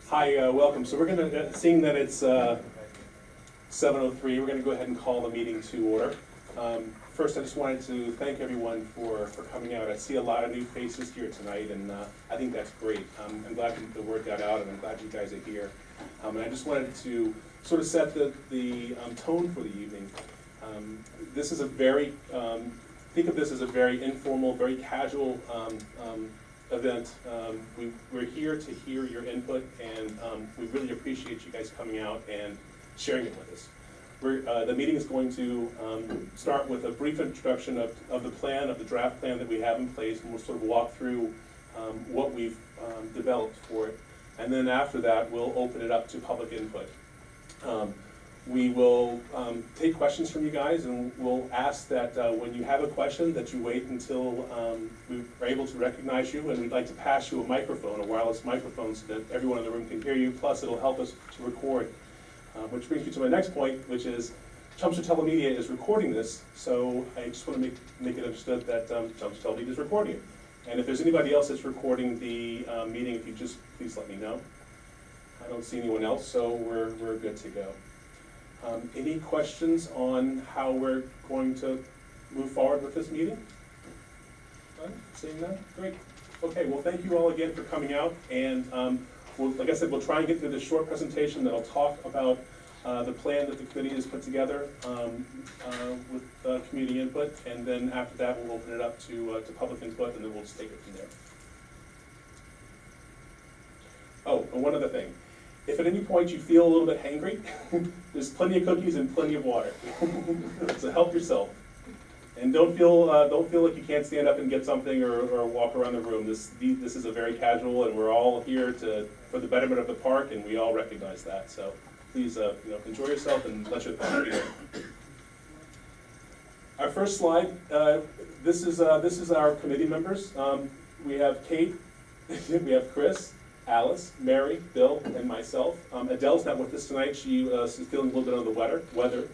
Hi, welcome. So we're going to, seeing that it's 7:03, we're going to go ahead and call the meeting to order. First, I just wanted to thank everyone for coming out. I see a lot of new faces here tonight, and I think that's great. I'm glad the word got out, and I'm glad you guys are here. And I just wanted to sort of set the tone for the evening. This is a very, think of this as a very informal, very casual event. We're here to hear your input, and we really appreciate you guys coming out and sharing it with us. The meeting is going to start with a brief introduction of the plan, of the draft plan that we have in place, and we'll sort of walk through what we've developed for it. And then after that, we'll open it up to public input. We will take questions from you guys, and we'll ask that when you have a question that you wait until we are able to recognize you, and we'd like to pass you a microphone, a wireless microphone, so that everyone in the room can hear you, plus it'll help us to record. Which brings me to my next point, which is Chelmsford Telemedia is recording this, so I just want to make it understood that Chelmsford Telemedia is recording it. And if there's anybody else that's recording the meeting, if you just please let me know. I don't see anyone else, so we're good to go. Any questions on how we're going to move forward with this meeting? None? Seeing none? Great. Okay, well, thank you all again for coming out, and like I said, we'll try and get through this short presentation that'll talk about the plan that the committee has put together with community input, and then after that we'll open it up to public input, and then we'll just take it from there. Oh, and one other thing. If at any point you feel a little bit hangry, there's plenty of cookies and plenty of water. So help yourself. And don't feel like you can't stand up and get something or walk around the room. This is a very casual, and we're all here for the betterment of the park, and we all recognize that. So please, enjoy yourself and let your thoughts be known. Our first slide. This is our committee members. We have Kate, we have Chris, Alice, Mary, Bill, and myself. Adele's not with us tonight. She is feeling a little bit under the weather.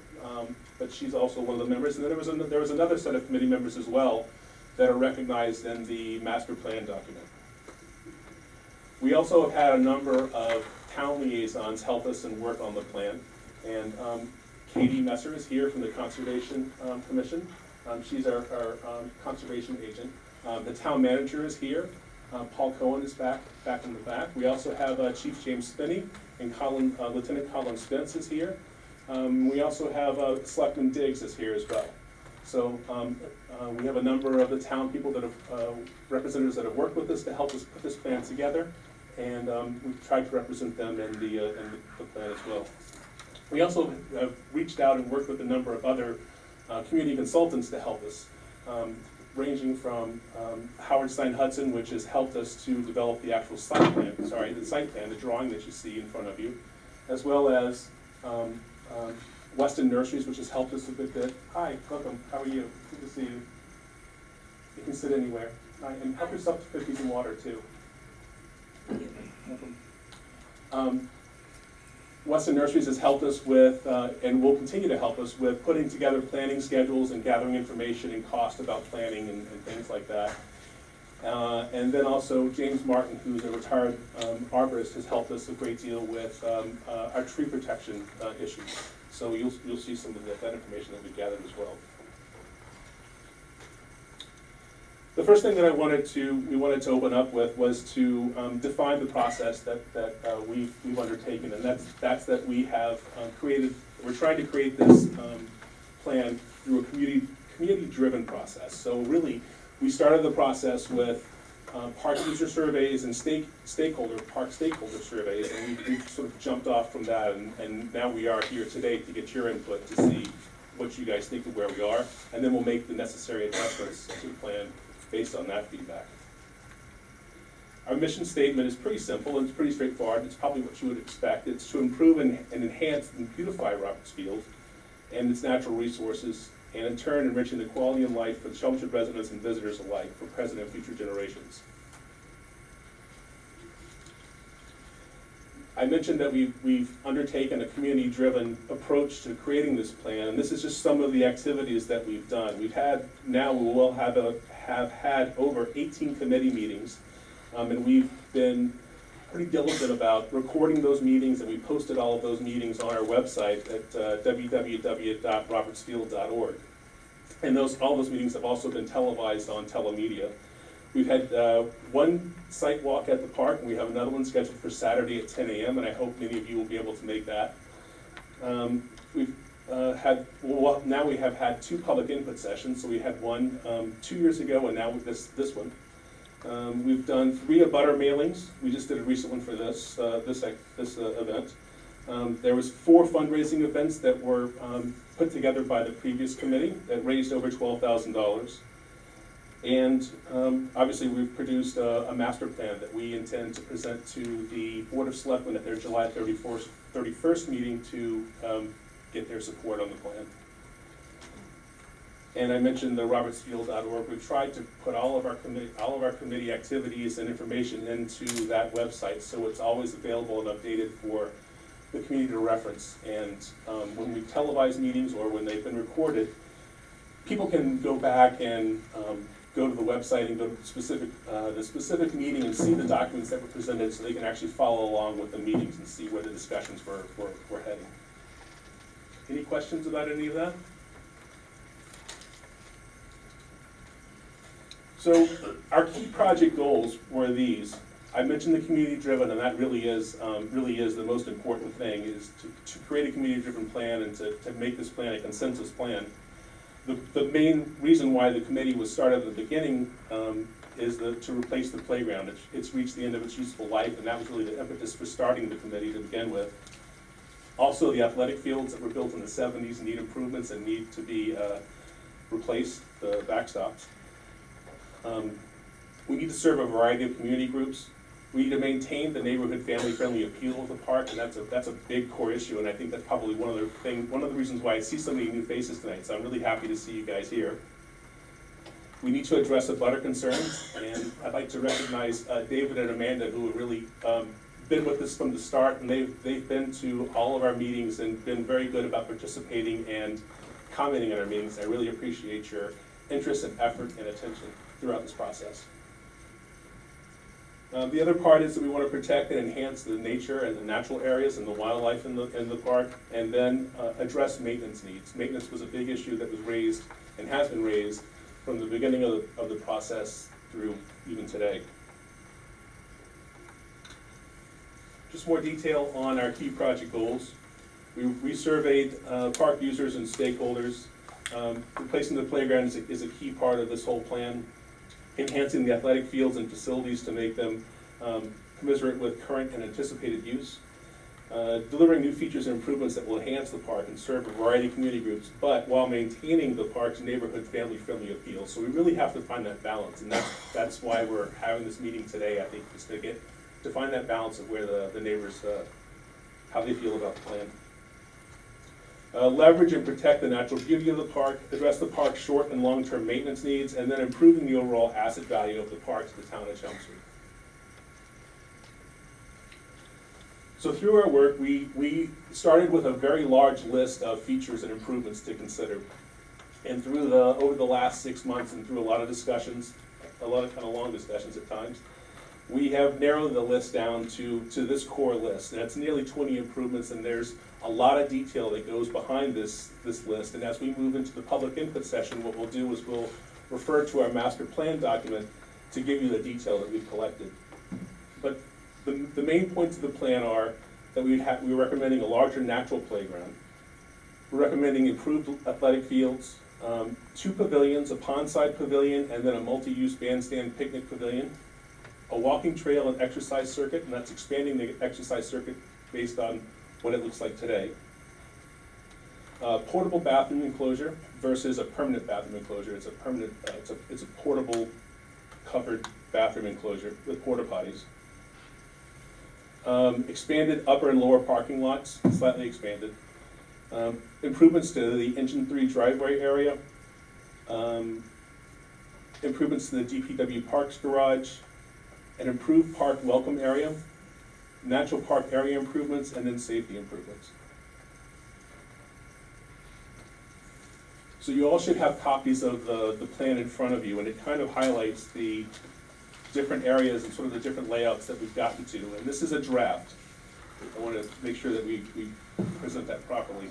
But she's also one of the members. And then there was another set of committee members as well that are recognized in the master plan document. We also have had a number of town liaisons help us and work on the plan. And Katie Messer is here from the Conservation Commission. She's our conservation agent. The town manager is here. Paul Cohen is back in the back. We also have Chief James Spinney, and Lieutenant Colin Spence is here. We also have Selectman Diggs is here as well. So we have a number of the town people that have, representatives that have worked with us to help us put this plan together, and we've tried to represent them in the plan as well. We also have reached out and worked with a number of other community consultants to help us, ranging from Howard Stein Hudson, which has helped us to develop the actual site plan, the drawing that you see in front of you, as well as Weston Nurseries, which has helped us a bit. Hi, welcome. How are you? Good to see you. You can sit anywhere. Hi, and help yourself to cookies and water too. Welcome. Weston Nurseries has helped us with, and will continue to help us with, putting together planning schedules and gathering information and cost about planning and things like that. And then also James Martin, who's a retired arborist, has helped us a great deal with our tree protection issues. So you'll see some of that information that we've gathered as well. The first thing that we wanted to open up with was to define the process that we've undertaken, and that's that we have created. We're trying to create this plan through a community-driven process. So really, we started the process with park user surveys and park stakeholder surveys, and we've sort of jumped off from that, and now we are here today to get your input to see what you guys think of where we are, and then we'll make the necessary adjustments to the plan based on that feedback. Our mission statement is pretty simple and it's pretty straightforward. It's probably what you would expect. It's to improve and enhance and beautify Roberts Field and its natural resources, and in turn enriching the quality of life for the Chelmsford residents and visitors alike, for present and future generations. I mentioned that we've undertaken a community-driven approach to creating this plan, and this is just some of the activities that we've done. We will have had over 18 committee meetings, and we've been pretty diligent about recording those meetings, and we posted all of those meetings on our website at www.robertsfield.org. And all those meetings have also been televised on telemedia. We've had one site walk at the park, and we have another one scheduled for Saturday at 10 a.m., and I hope many of you will be able to make that. Now we have had 2 public input sessions, so we had one 2 years ago, and now with this one. We've done 3 abutter mailings. We just did a recent one for this event. There was 4 fundraising events that were put together by the previous committee that raised over $12,000. And obviously we've produced a master plan that we intend to present to the Board of Selectmen at their July 31st meeting to get their support on the plan. And I mentioned the robertsfield.org. We've tried to put all of our committee activities and information into that website, so it's always available and updated for the community to reference. And when we televise meetings or when they've been recorded, people can go back and go to the website and go to the specific meeting and see the documents that were presented, so they can actually follow along with the meetings and see where the discussions were heading. Any questions about any of that? So our key project goals were these. I mentioned the community-driven, and that really is the most important thing, is to create a community-driven plan and to make this plan a consensus plan. The main reason why the committee was started at the beginning is to replace the playground. It's reached the end of its useful life, and that was really the impetus for starting the committee to begin with. Also, the athletic fields that were built in the 70s need improvements and need to be replaced, the backstops. We need to serve a variety of community groups. We need to maintain the neighborhood family-friendly appeal of the park, and that's a big core issue, and I think that's probably one of the reasons why I see so many new faces tonight, so I'm really happy to see you guys here. We need to address abutter concerns, and I'd like to recognize David and Amanda, who have really been with us from the start, and they've been to all of our meetings and been very good about participating and commenting on our meetings. I really appreciate your interest and effort and attention throughout this process. The other part is that we want to protect and enhance the nature and the natural areas and the wildlife in the park, and then address maintenance needs. Maintenance was a big issue that was raised and has been raised from the beginning of the process through even today. Just more detail on our key project goals. We surveyed park users and stakeholders. Replacing the playground is a key part of this whole plan. Enhancing the athletic fields and facilities to make them commensurate with current and anticipated use. Delivering new features and improvements that will enhance the park and serve a variety of community groups, but while maintaining the park's neighborhood family-friendly appeal. So we really have to find that balance, and that's why we're having this meeting today, I think, is to find that balance of where the neighbors, how they feel about the plan. Leverage and protect the natural beauty of the park, address the park's short and long-term maintenance needs, and then improving the overall asset value of the park to the town of Chelmsford. So through our work, we started with a very large list of features and improvements to consider. And over the last 6 months and through a lot of discussions, a lot of kind of long discussions at times, we have narrowed the list down to this core list. And it's nearly 20 improvements, and there's a lot of detail that goes behind this list. And as we move into the public input session, what we'll do is we'll refer to our master plan document to give you the detail that we've collected. But the main points of the plan are that we're recommending a larger natural playground. We're recommending improved athletic fields, 2 pavilions, a pondside pavilion, and then a multi-use bandstand picnic pavilion. A walking trail and exercise circuit, and that's expanding the exercise circuit based on what it looks like today. Portable bathroom enclosure versus a permanent bathroom enclosure. It's a permanent, it's a portable covered bathroom enclosure with porta potties. Expanded upper and lower parking lots, slightly expanded. Improvements to the Engine 3 driveway area. Improvements to the DPW Parks garage. An improved park welcome area, natural park area improvements, and then safety improvements. So you all should have copies of the plan in front of you, and it kind of highlights the different areas and sort of the different layouts that we've gotten to. And this is a draft. I want to make sure that we present that properly.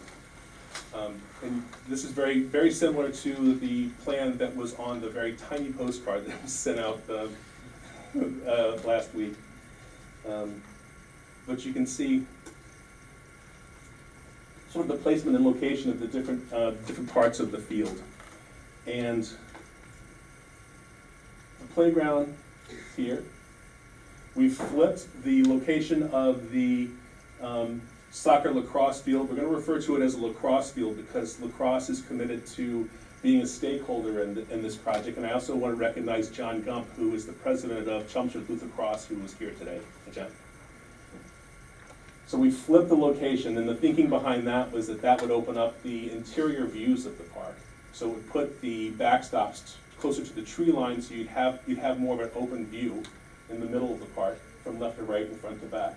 And this is very, very similar to the plan that was on the very tiny postcard that was sent out last week. But you can see sort of the placement and location of the different parts of the field. And the playground here, we've flipped the location of the soccer lacrosse field. We're going to refer to it as a lacrosse field because lacrosse is committed to being a stakeholder in this project. And I also want to recognize John Gump, who is the president of Chelmsford Youth Lacrosse, who was here today. Hey, John. So we flipped the location, and the thinking behind that was that that would open up the interior views of the park. So it would put the backstops closer to the tree line, so you'd have more of an open view in the middle of the park, from left to right and front to back.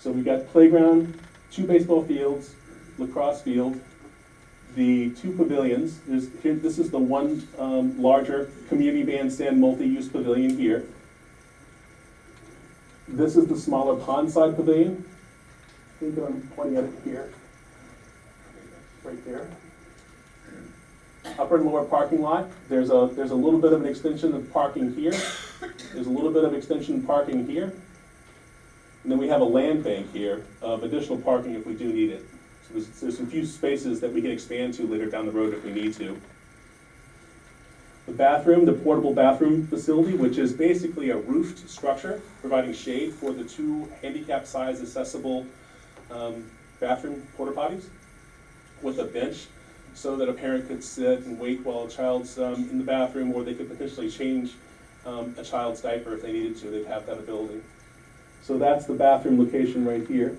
So we've got playground, 2 baseball fields, lacrosse field, the 2 pavilions. This is the one larger community bandstand multi-use pavilion here. This is the smaller pondside pavilion. I think I'm pointing at it here, right there. Upper and lower parking lot. There's a little bit of an extension of parking here. There's a little bit of extension of parking here. And then we have a land bank here of additional parking if we do need it. So there's some few spaces that we can expand to later down the road if we need to. The bathroom, the portable bathroom facility, which is basically a roofed structure, providing shade for the 2 handicap-size accessible bathroom porta potties with a bench so that a parent could sit and wait while a child's in the bathroom, or they could potentially change a child's diaper if they needed to. They'd have that ability. So that's the bathroom location right here.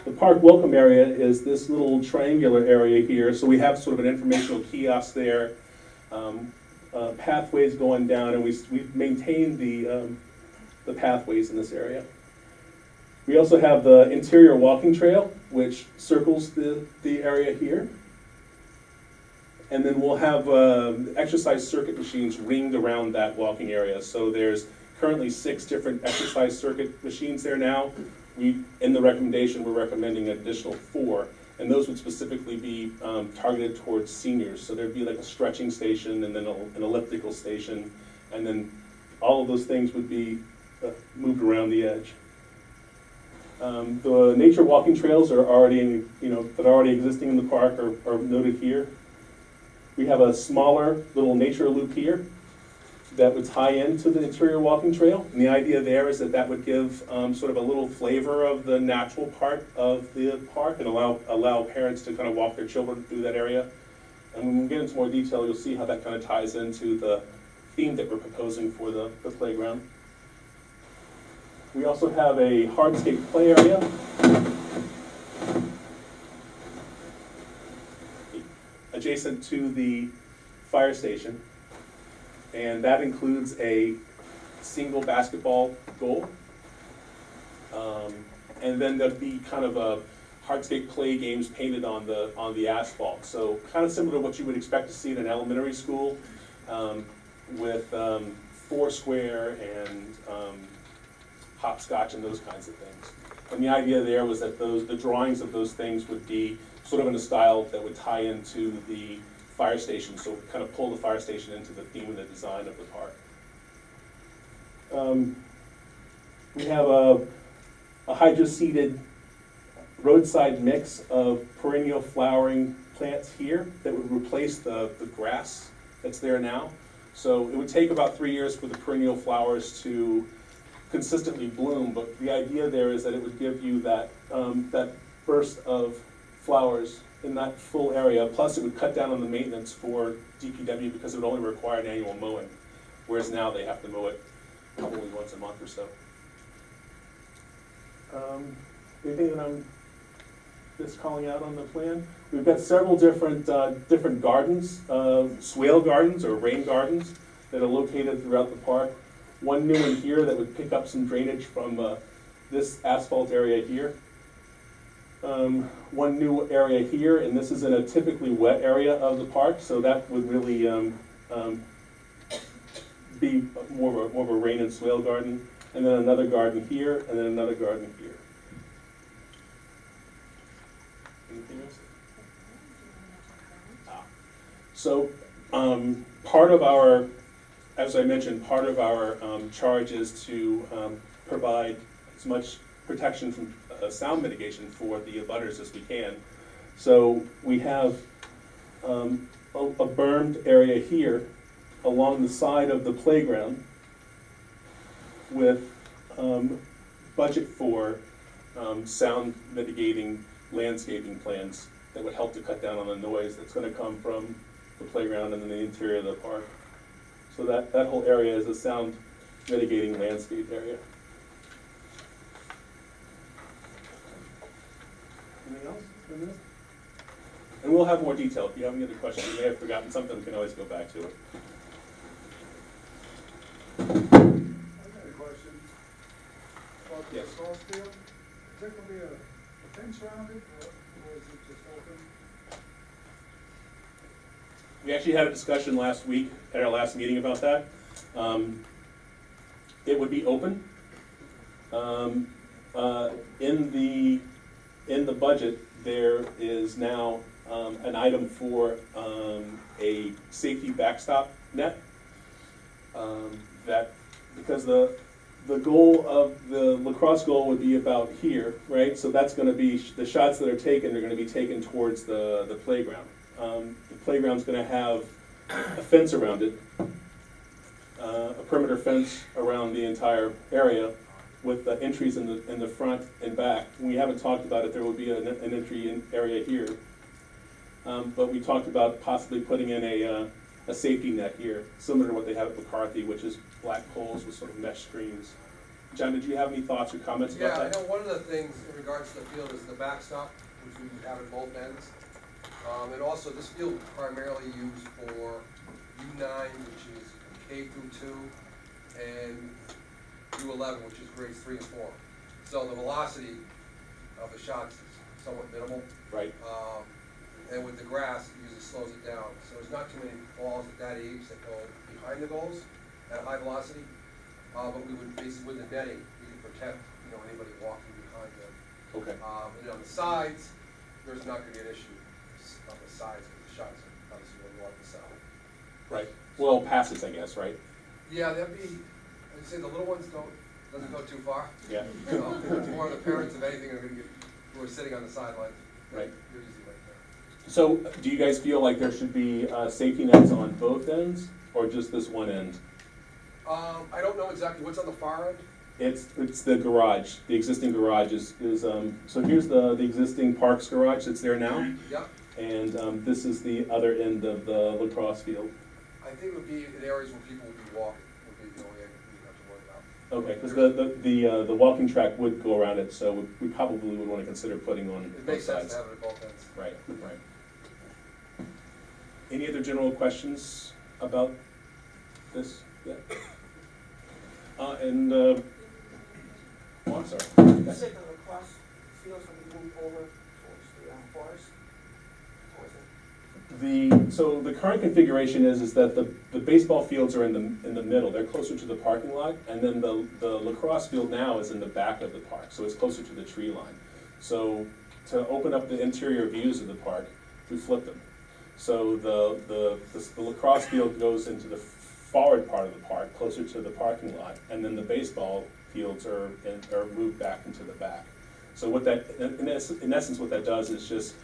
The park welcome area is this little triangular area here. So we have sort of an informational kiosk there, pathways going down, and we've maintained the pathways in this area. We also have the interior walking trail, which circles the area here. And then we'll have exercise circuit machines ringed around that walking area. So there's currently 6 different exercise circuit machines there now. In the recommendation, we're recommending an additional 4, and those would specifically be targeted towards seniors. So there'd be like a stretching station and then an elliptical station, and then all of those things would be moved around the edge. The nature walking trails are already that are already existing in the park are noted here. We have a smaller little nature loop here that would tie into the interior walking trail. And the idea there is that would give sort of a little flavor of the natural part of the park and allow parents to kind of walk their children through that area. And when we get into more detail, you'll see how that kind of ties into the theme that we're proposing for the playground. We also have a hardscape play area. Adjacent to the fire station. And that includes a single basketball goal. And then there'd be kind of a hardscape play games painted on the asphalt. So kind of similar to what you would expect to see in an elementary school, with Foursquare and hopscotch and those kinds of things. And the idea there was that the drawings of those things would be sort of in a style that would tie into the fire station, so kind of pull the fire station into the theme and the design of the park. We have a hydro-seeded roadside mix of perennial flowering plants here that would replace the grass that's there now. So it would take about 3 years for the perennial flowers to consistently bloom, but the idea there is that it would give you that burst of flowers in that full area, plus it would cut down on the maintenance for DPW because it would only require an annual mowing, whereas now they have to mow it probably once a month or so. Anything that I'm just calling out on the plan? We've got several different gardens, swale gardens or rain gardens that are located throughout the park. One new one here that would pick up some drainage from this asphalt area here. One new area here, and this is in a typically wet area of the park, so that would really be more of a rain and swale garden, and then another garden here, and then another garden here. Anything else? So part of our, as I mentioned, part of our charge is to provide as much protection from sound mitigation for the abutters as we can. So we have a bermed area here along the side of the playground with budget for sound mitigating landscaping plans that would help to cut down on the noise that's going to come from the playground and then the interior of the park. So that whole area is a sound mitigating landscape area. Anything else? And we'll have more detail. If you have any other questions, you may have forgotten something, we can always go back to it. I got a question about the Yes. source field. Is there going to be a fence around it, or is it just open? We actually had a discussion last week at our last meeting about that. It would be open. In the budget, there is now an item for a safety backstop net. That because the goal of the lacrosse goal would be about here, right? So that's going to be the shots that are taken are going to be taken towards the playground. The playground's going to have a fence around it, a perimeter fence around the entire area with the entries in the front and back. We haven't talked about it. There will be an entry area here, but we talked about possibly putting in a safety net here, similar to what they have at McCarthy, which is black poles with sort of mesh screens. John, did you have any thoughts or comments about that? Yeah, I know one of the things in regards to the field is the backstop, which we have at both ends. And also, this field is primarily used for U9, which is K through 2, and U11, which is grades 3 and 4. So the velocity of the shots is somewhat minimal. Right. And with the grass, it usually slows it down. So there's not too many balls at that age that go behind the goals at high velocity. But we would basically, with the netting, we can protect, anybody walking behind them. Okay. And on the sides, there's not going to be an issue on the sides of the shots. Obviously, when you walk the side. Right. Well, passes, I guess, right? Yeah, that'd be. I'd say the little ones doesn't go too far. Yeah. It's more of the parents, if anything, are going to get who are sitting on the sidelines. Right. They're usually right there. So, do you guys feel like there should be safety nets on both ends, or just this one end? I don't know exactly what's on the far end. It's the garage. The existing garage is so here's the existing Parks garage that's there now, Yep. and this is the other end of the lacrosse field. I think it would be in areas where people would be walking, would be the only area we'd have to worry about. Okay, because the walking track would go around it, so we probably would want to consider putting on It both makes sense sides. to have it at both ends. Right, right. Any other general questions about this? Yeah. Oh, I'm sorry. You said the lacrosse fields will be moved over towards the forest? So the current configuration is that the baseball fields are in the middle. They're closer to the parking lot, and then the lacrosse field now is in the back of the park, so it's closer to the tree line. So to open up the interior views of the park, we flip them. So the lacrosse field goes into the forward part of the park, closer to the parking lot, and then the baseball fields are moved back into the back. So what that, in essence, what that does is just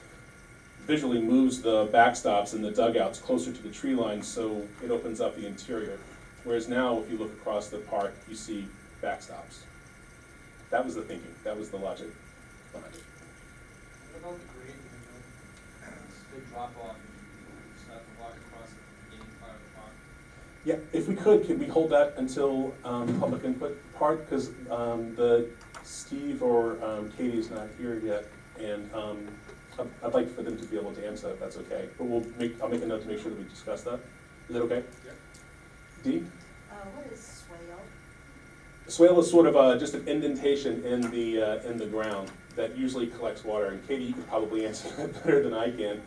visually moves the backstops and the dugouts closer to the tree line, so it opens up the interior. Whereas now, if you look across the park, you see backstops. That was the thinking. That was the logic behind it. What about the grade in the middle? It's a big drop off and stuff to walk across the beginning part of the park. Yeah, if we could we hold that until public input part? Because the Steve or Katie's not here yet, and I'd like for them to be able to answer if that's okay. But I'll make a note to make sure that we discuss that. Is that okay? Yeah. Dee? What is swale? Swale is sort of just an indentation in the ground that usually collects water. And Katie, you could probably answer that better than I can.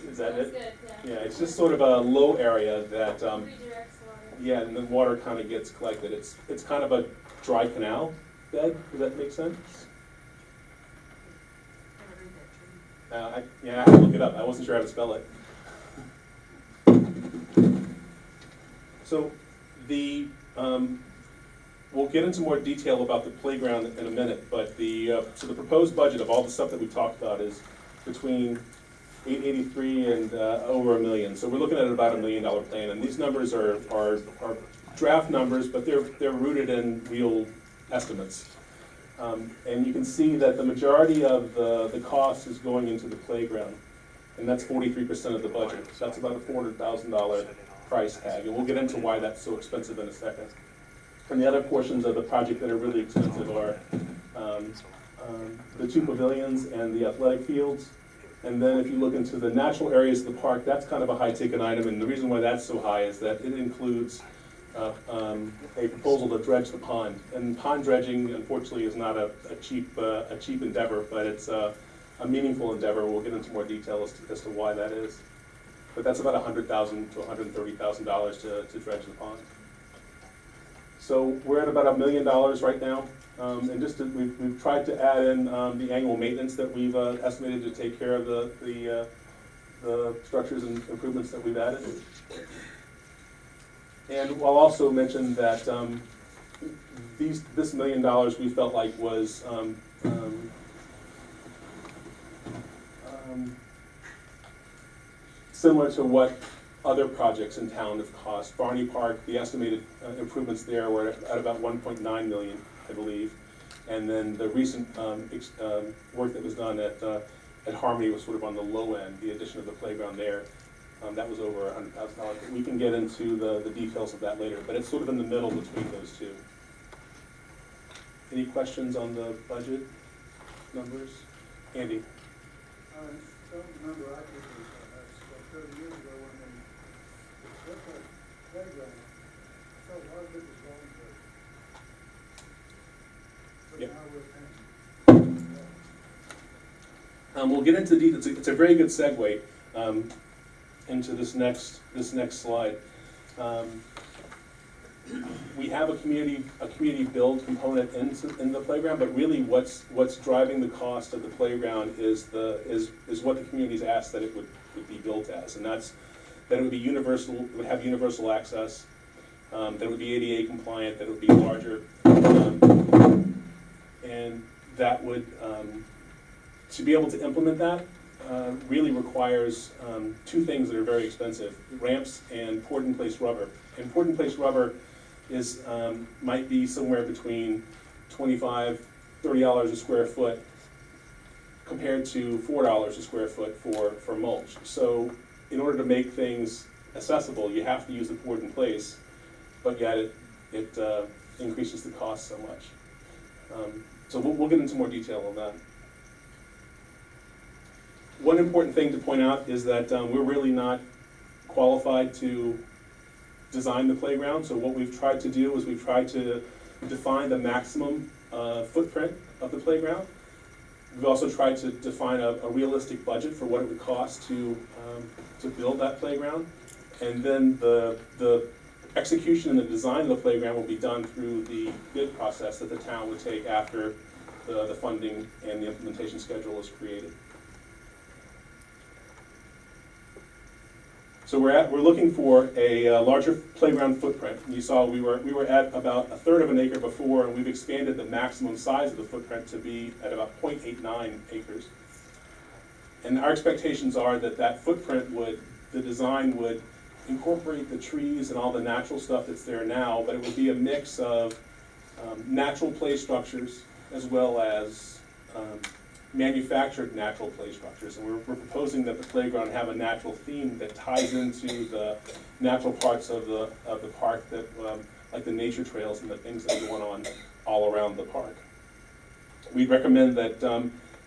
Is that it? That's good, yeah. Yeah, it's just sort of a low area that Redirects water. Yeah, and the water kind of gets collected. It's kind of a dry canal bed, does that make sense? Yeah, I had to look it up, I wasn't sure how to spell it. So we'll get into more detail about the playground in a minute, but so the proposed budget of all the stuff that we talked about is between 883 and over $1 million. So we're looking at about $1 million plan, and these numbers are draft numbers, but they're rooted in real estimates. And you can see that the majority of the cost is going into the playground, and that's 43% of the budget. So that's about a $400,000 price tag, and we'll get into why that's so expensive in a second. And the other portions of the project that are really expensive are the 2 pavilions and the athletic fields. And then if you look into the natural areas of the park, that's kind of a high-ticket item, and the reason why that's so high is that it includes a proposal to dredge the pond. And pond dredging, unfortunately, is not a cheap endeavor, but it's a meaningful endeavor. We'll get into more detail as to why that is. But that's about $100,000 to $130,000 to dredge the pond. So we're at about $1 million right now. And we've tried to add in the annual maintenance that we've estimated to take care of the structures and improvements that we've added. And I'll also mention that this $1 million we felt like was similar to what other projects in town have cost. Barney Park, the estimated improvements there were at about $1.9 million, I believe. And then the recent work that was done at Harmony was sort of on the low end, the addition of the playground there. That was over $100,000. We can get into the details of that later, but it's sort of in the middle between those two. Any questions on the budget numbers? Andy? I don't remember accurately, about 30 years ago when they built that playground, I thought a lot of it was going to, but Yep. now we're paying. We'll get into the details. It's a very good segue into this next slide. We have a community build component in the playground, but really what's driving the cost of the playground is what the community's asked that it would be built as, and that's that it would be universal, it would have universal access, that it would be ADA compliant, that it would be larger, and that would to be able to implement that really requires two things that are very expensive: ramps and poured-in-place rubber. And poured-in-place rubber is might be somewhere between $25, $30 a square foot, compared to $4 a square foot for mulch. So in order to make things accessible, you have to use the poured-in-place, but yet it increases the cost so much. So we'll get into more detail on that. One important thing to point out is that we're really not qualified to design the playground. So what we've tried to do is we've tried to define the maximum footprint of the playground. We've also tried to define a realistic budget for what it would cost to build that playground. And then the execution and the design of the playground will be done through the bid process that the town would take after the funding and the implementation schedule is created. So we're looking for a larger playground footprint. You saw we were at about 1/3 of an acre before, and we've expanded the maximum size of the footprint to be at about 0.89 acres. And our expectations are that footprint the design would incorporate the trees and all the natural stuff that's there now, but it would be a mix of natural play structures as well as manufactured natural play structures. And we're proposing that the playground have a natural theme that ties into the natural parts of the park, that like the nature trails and the things that are going on all around the park. We'd recommend that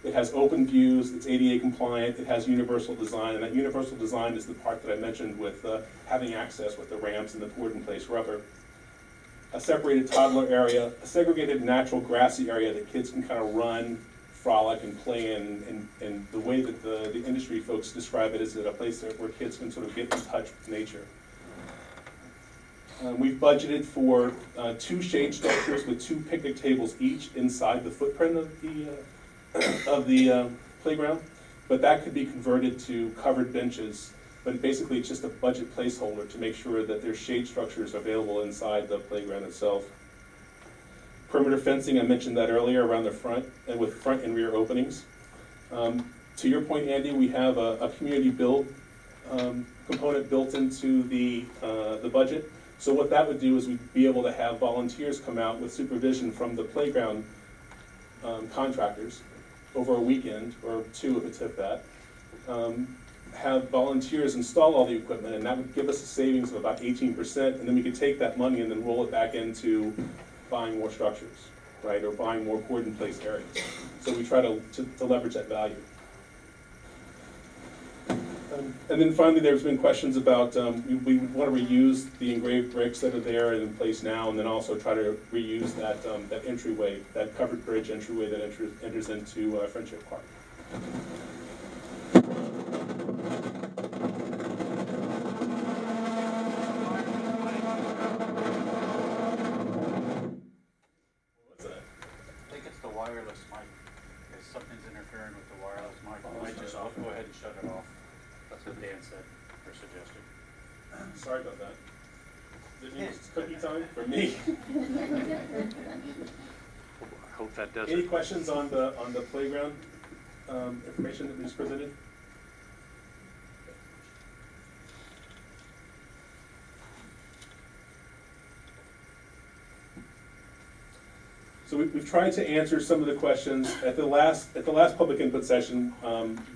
it has open views, it's ADA compliant, it has universal design, and that universal design is the part that I mentioned with having access with the ramps and the poured-in-place rubber. A separated toddler area, a segregated natural grassy area that kids can kind of run, frolic, and play in, and the way that the industry folks describe it is that a place where kids can sort of get in touch with nature. We've budgeted for 2 shade structures with 2 picnic tables each inside the footprint of the playground, but that could be converted to covered benches. But basically, it's just a budget placeholder to make sure that there's shade structures available inside the playground itself. Perimeter fencing, I mentioned that earlier, around the front and with front and rear openings. To your point, Andy, we have a community build component built into the budget. So what that would do is we'd be able to have volunteers come out with supervision from the playground contractors over a weekend, or 2 if it's hit that. Have volunteers install all the equipment, and that would give us a savings of about 18%, and then we could take that money and then roll it back into buying more structures, right, or buying more poured in place areas. So we try to leverage that value. And then finally, there's been questions about, we want to reuse the engraved bricks that are there and in place now, and then also try to reuse that, that entryway, that covered bridge entryway that enters into Friendship Park. What's that? I think it's the wireless mic. If something's interfering with the wireless mic, you might just go ahead and shut it off. That's what Dan said or suggested. Sorry about that. Does it mean it's cookie time for me? I hope that does Any it. questions on the playground information that we just presented? So we've tried to answer some of the questions. At the last public input session,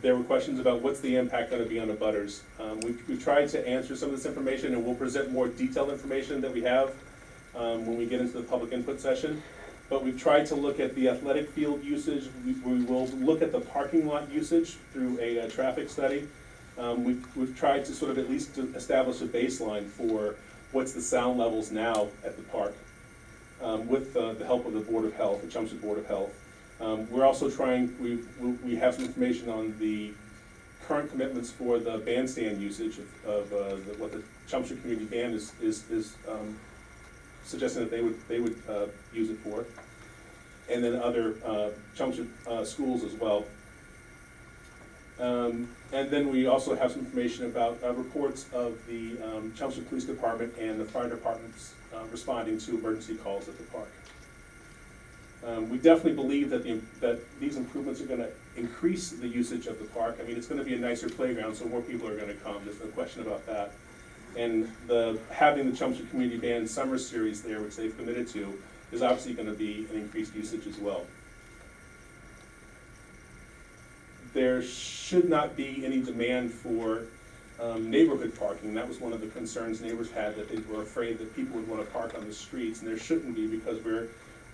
there were questions about what's the impact going to be on the butters. We've tried to answer some of this information, and we'll present more detailed information that we have when we get into the public input session. But we've tried to look at the athletic field usage. We will look at the parking lot usage through a traffic study. We've tried to sort of at least to establish a baseline for what's the sound levels now at the park. With the help of the Board of Health, the Chelmsford Board of Health. We're also trying, we have some information on the current commitments for the bandstand usage of what the Chelmsford Community Band is suggesting that they would use it for. And then other Chelmsford schools as well. And then we also have some information about reports of the Chelmsford Police Department and the fire departments responding to emergency calls at the park. We definitely believe that these improvements are going to increase the usage of the park. I mean, it's going to be a nicer playground, so more people are going to come. There's no question about that. And having the Chelmsford Community Band Summer Series there, which they've committed to, is obviously going to be an increased usage as well. There should not be any demand for neighborhood parking. That was one of the concerns neighbors had, that they were afraid that people would want to park on the streets, and there shouldn't be, because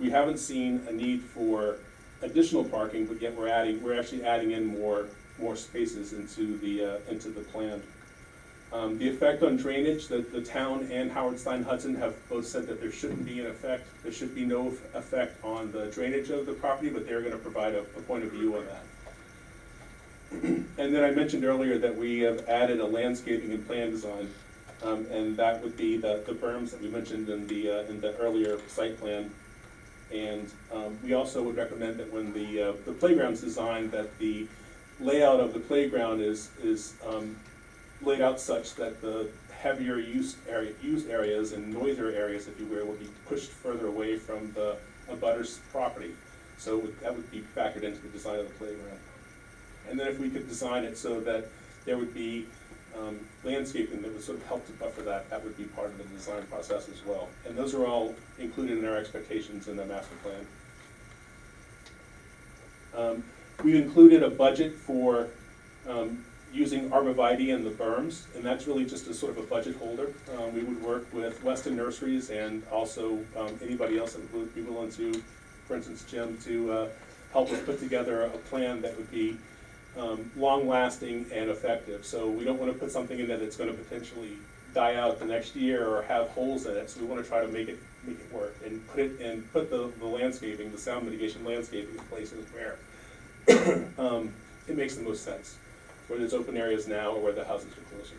we haven't seen a need for additional parking, but yet we're actually adding in more spaces into the plan. The effect on drainage, the town and Howard Stein Hudson have both said that there shouldn't be an effect. There should be no effect on the drainage of the property, but they're going to provide a point of view on that. And then I mentioned earlier that we have added a landscaping and plan design, and that would be the berms that we mentioned in the earlier site plan. And we also would recommend that when the playground's designed, that the layout of the playground is laid out such that the heavier used areas and noisier areas, if you will be pushed further away from the abutter's property. So that would be factored into the design of the playground. And then if we could design it so that there would be landscaping that would sort of help to buffer that, that would be part of the design process as well. And those are all included in our expectations in the master plan. We've included a budget for using Arborvitaes and the Berms, and that's really just a sort of a budget holder. We would work with Weston Nurseries and also anybody else that would be willing to, for instance, Jim, to help us put together a plan that would be long-lasting and effective. So we don't want to put something in there that's going to potentially die out the next year or have holes in it. So we want to try to make it work and put the landscaping, the sound mitigation landscaping in places where it makes the most sense, where there's open areas now or where the houses are closer.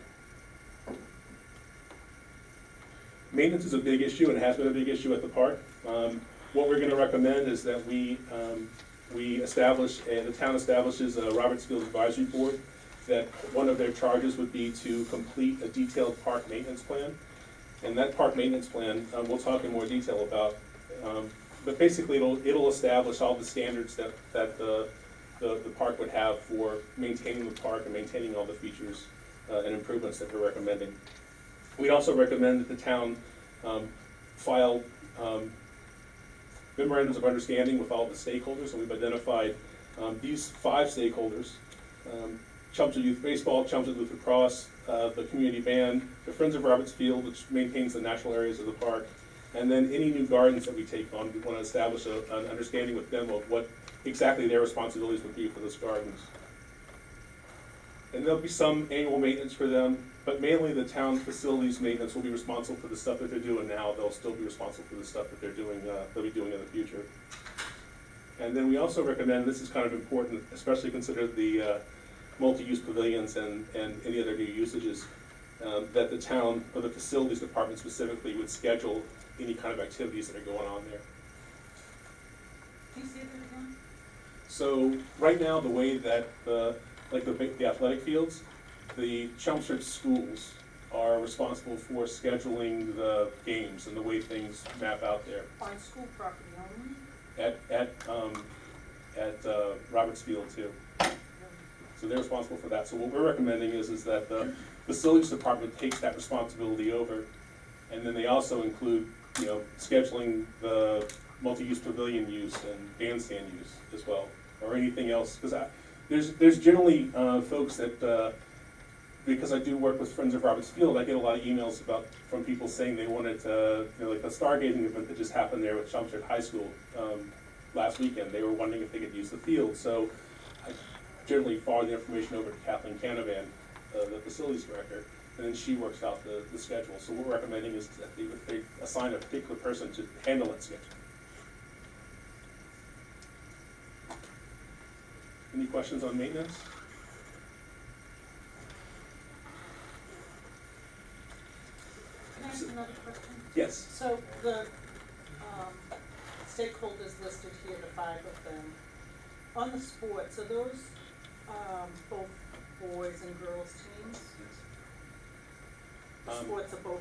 Maintenance is a big issue and has been a big issue at the park. What we're gonna recommend is that we establish, the town establishes a Roberts Field Advisory Board, that one of their charges would be to complete a detailed park maintenance plan. And that park maintenance plan, we'll talk in more detail about, but basically it'll establish all the standards that the park would have for maintaining the park and maintaining all the features and improvements that we're recommending. We'd also recommend that the town file memorandums of understanding with all the stakeholders, and we've identified these 5 stakeholders: Chelmsford Youth Baseball, Chelmsford Youth Lacrosse, the community band, the Friends of Roberts Field, which maintains the natural areas of the park, and then any new gardens that we take on. We want to establish an understanding with them of what exactly their responsibilities would be for those gardens. And there'll be some annual maintenance for them, but mainly the town facilities maintenance will be responsible for the stuff that they're doing now. They'll still be responsible for the stuff that they'll be doing in the future. And then we also recommend, this is kind of important, especially consider the multi-use pavilions and any other new usages, that the town, or the facilities department specifically, would schedule any kind of activities that are going on there. Can you say that again? So right now, the way that the athletic fields, the Chelmsford schools are responsible for scheduling the games and the way things map out there On school property only? at Roberts Field too. So they're responsible for that. So what we're recommending is that the facilities department takes that responsibility over, and then they also include, scheduling the multi-use pavilion use and bandstand use as well, or anything else. Because there's generally folks that, because I do work with Friends of Roberts Field, I get a lot of emails from people saying they wanted to, like the stargazing event that just happened there with Chelmsford High School last weekend. They were wondering if they could use the field. So I generally forward the information over to Kathleen Canavan, the facilities director, and then she works out the schedule. So what we're recommending is that they assign a particular person to handle that schedule. Any questions on maintenance? Can I ask another question? Yes. So the stakeholders listed here, the 5 of them, on the sports, are those both boys and girls teams? The sports are both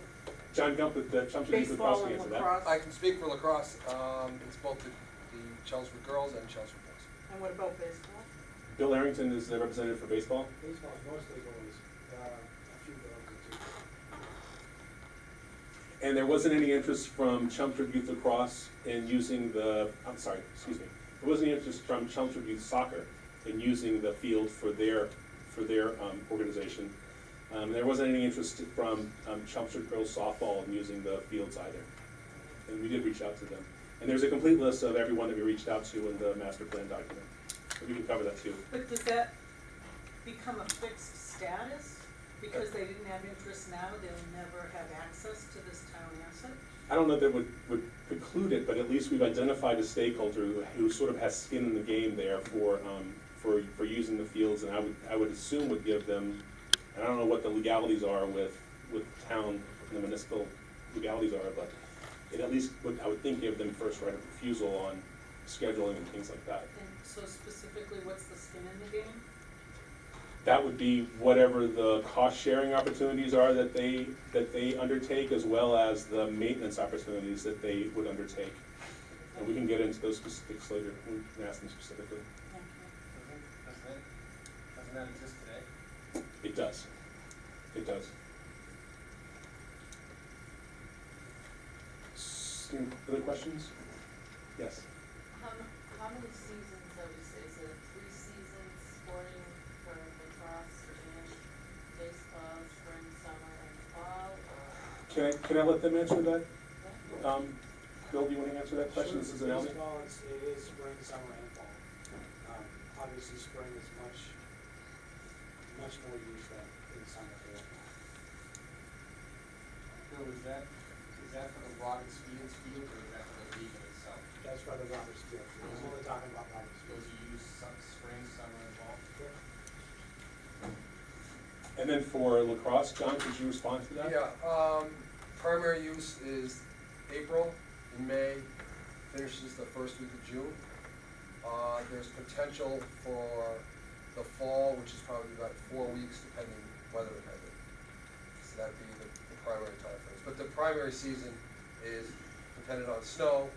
John Gump with the Chelmsford Youth Lacrosse baseball can and answer that. lacrosse? I can speak for lacrosse. It's both the Chelmsford girls and Chelmsford boys. And what about baseball? Bill Arrington is the representative for baseball. Baseball's mostly boys, a few girls and 2. And there wasn't any interest from Chelmsford Youth Lacrosse in using there wasn't any interest from Chelmsford Youth Soccer in using the field for their organization. There wasn't any interest from Chelmsford Girls Softball in using the fields either. And we did reach out to them. And there's a complete list of everyone that we reached out to in the master plan document. So we can cover that too. But does that become a fixed status? Because they didn't have interest now, they'll never have access to this town asset? I don't know that would preclude it, but at least we've identified a stakeholder who sort of has skin in the game there for using the fields, and I would assume would give them, and I don't know what the legalities are with town and the municipal legalities are, but it at least I would think give them first right of refusal on scheduling and things like that. And so specifically, what's the skin in the game? That would be whatever the cost-sharing opportunities are that they undertake, as well as the maintenance opportunities that they would undertake. And we can get into those specifics later. We can ask them specifically. Thank you. Doesn't that exist today? It does. It does. Any other questions? Yes. How many seasons, I would say, is it 3 seasons sporting for lacrosse and baseball, spring, summer, and fall, or? Can I let them answer that? Bill, do you want to answer that question? This is an Ellie. Baseball, it is spring, summer, and fall. Obviously, spring is much more used than summer. Bill, is that for the Roberts Field, or is that for the league in itself? That's for the Roberts Field. We're only talking about Roberts Field. Those you use spring, summer, and fall? And then for lacrosse, John, could you respond to that? Yeah, primary use is April and May, finishes the first week of June. There's potential for the fall, which is probably about 4 weeks, depending weather dependent. So that'd be the primary timeframes. But the primary season is dependent on snow,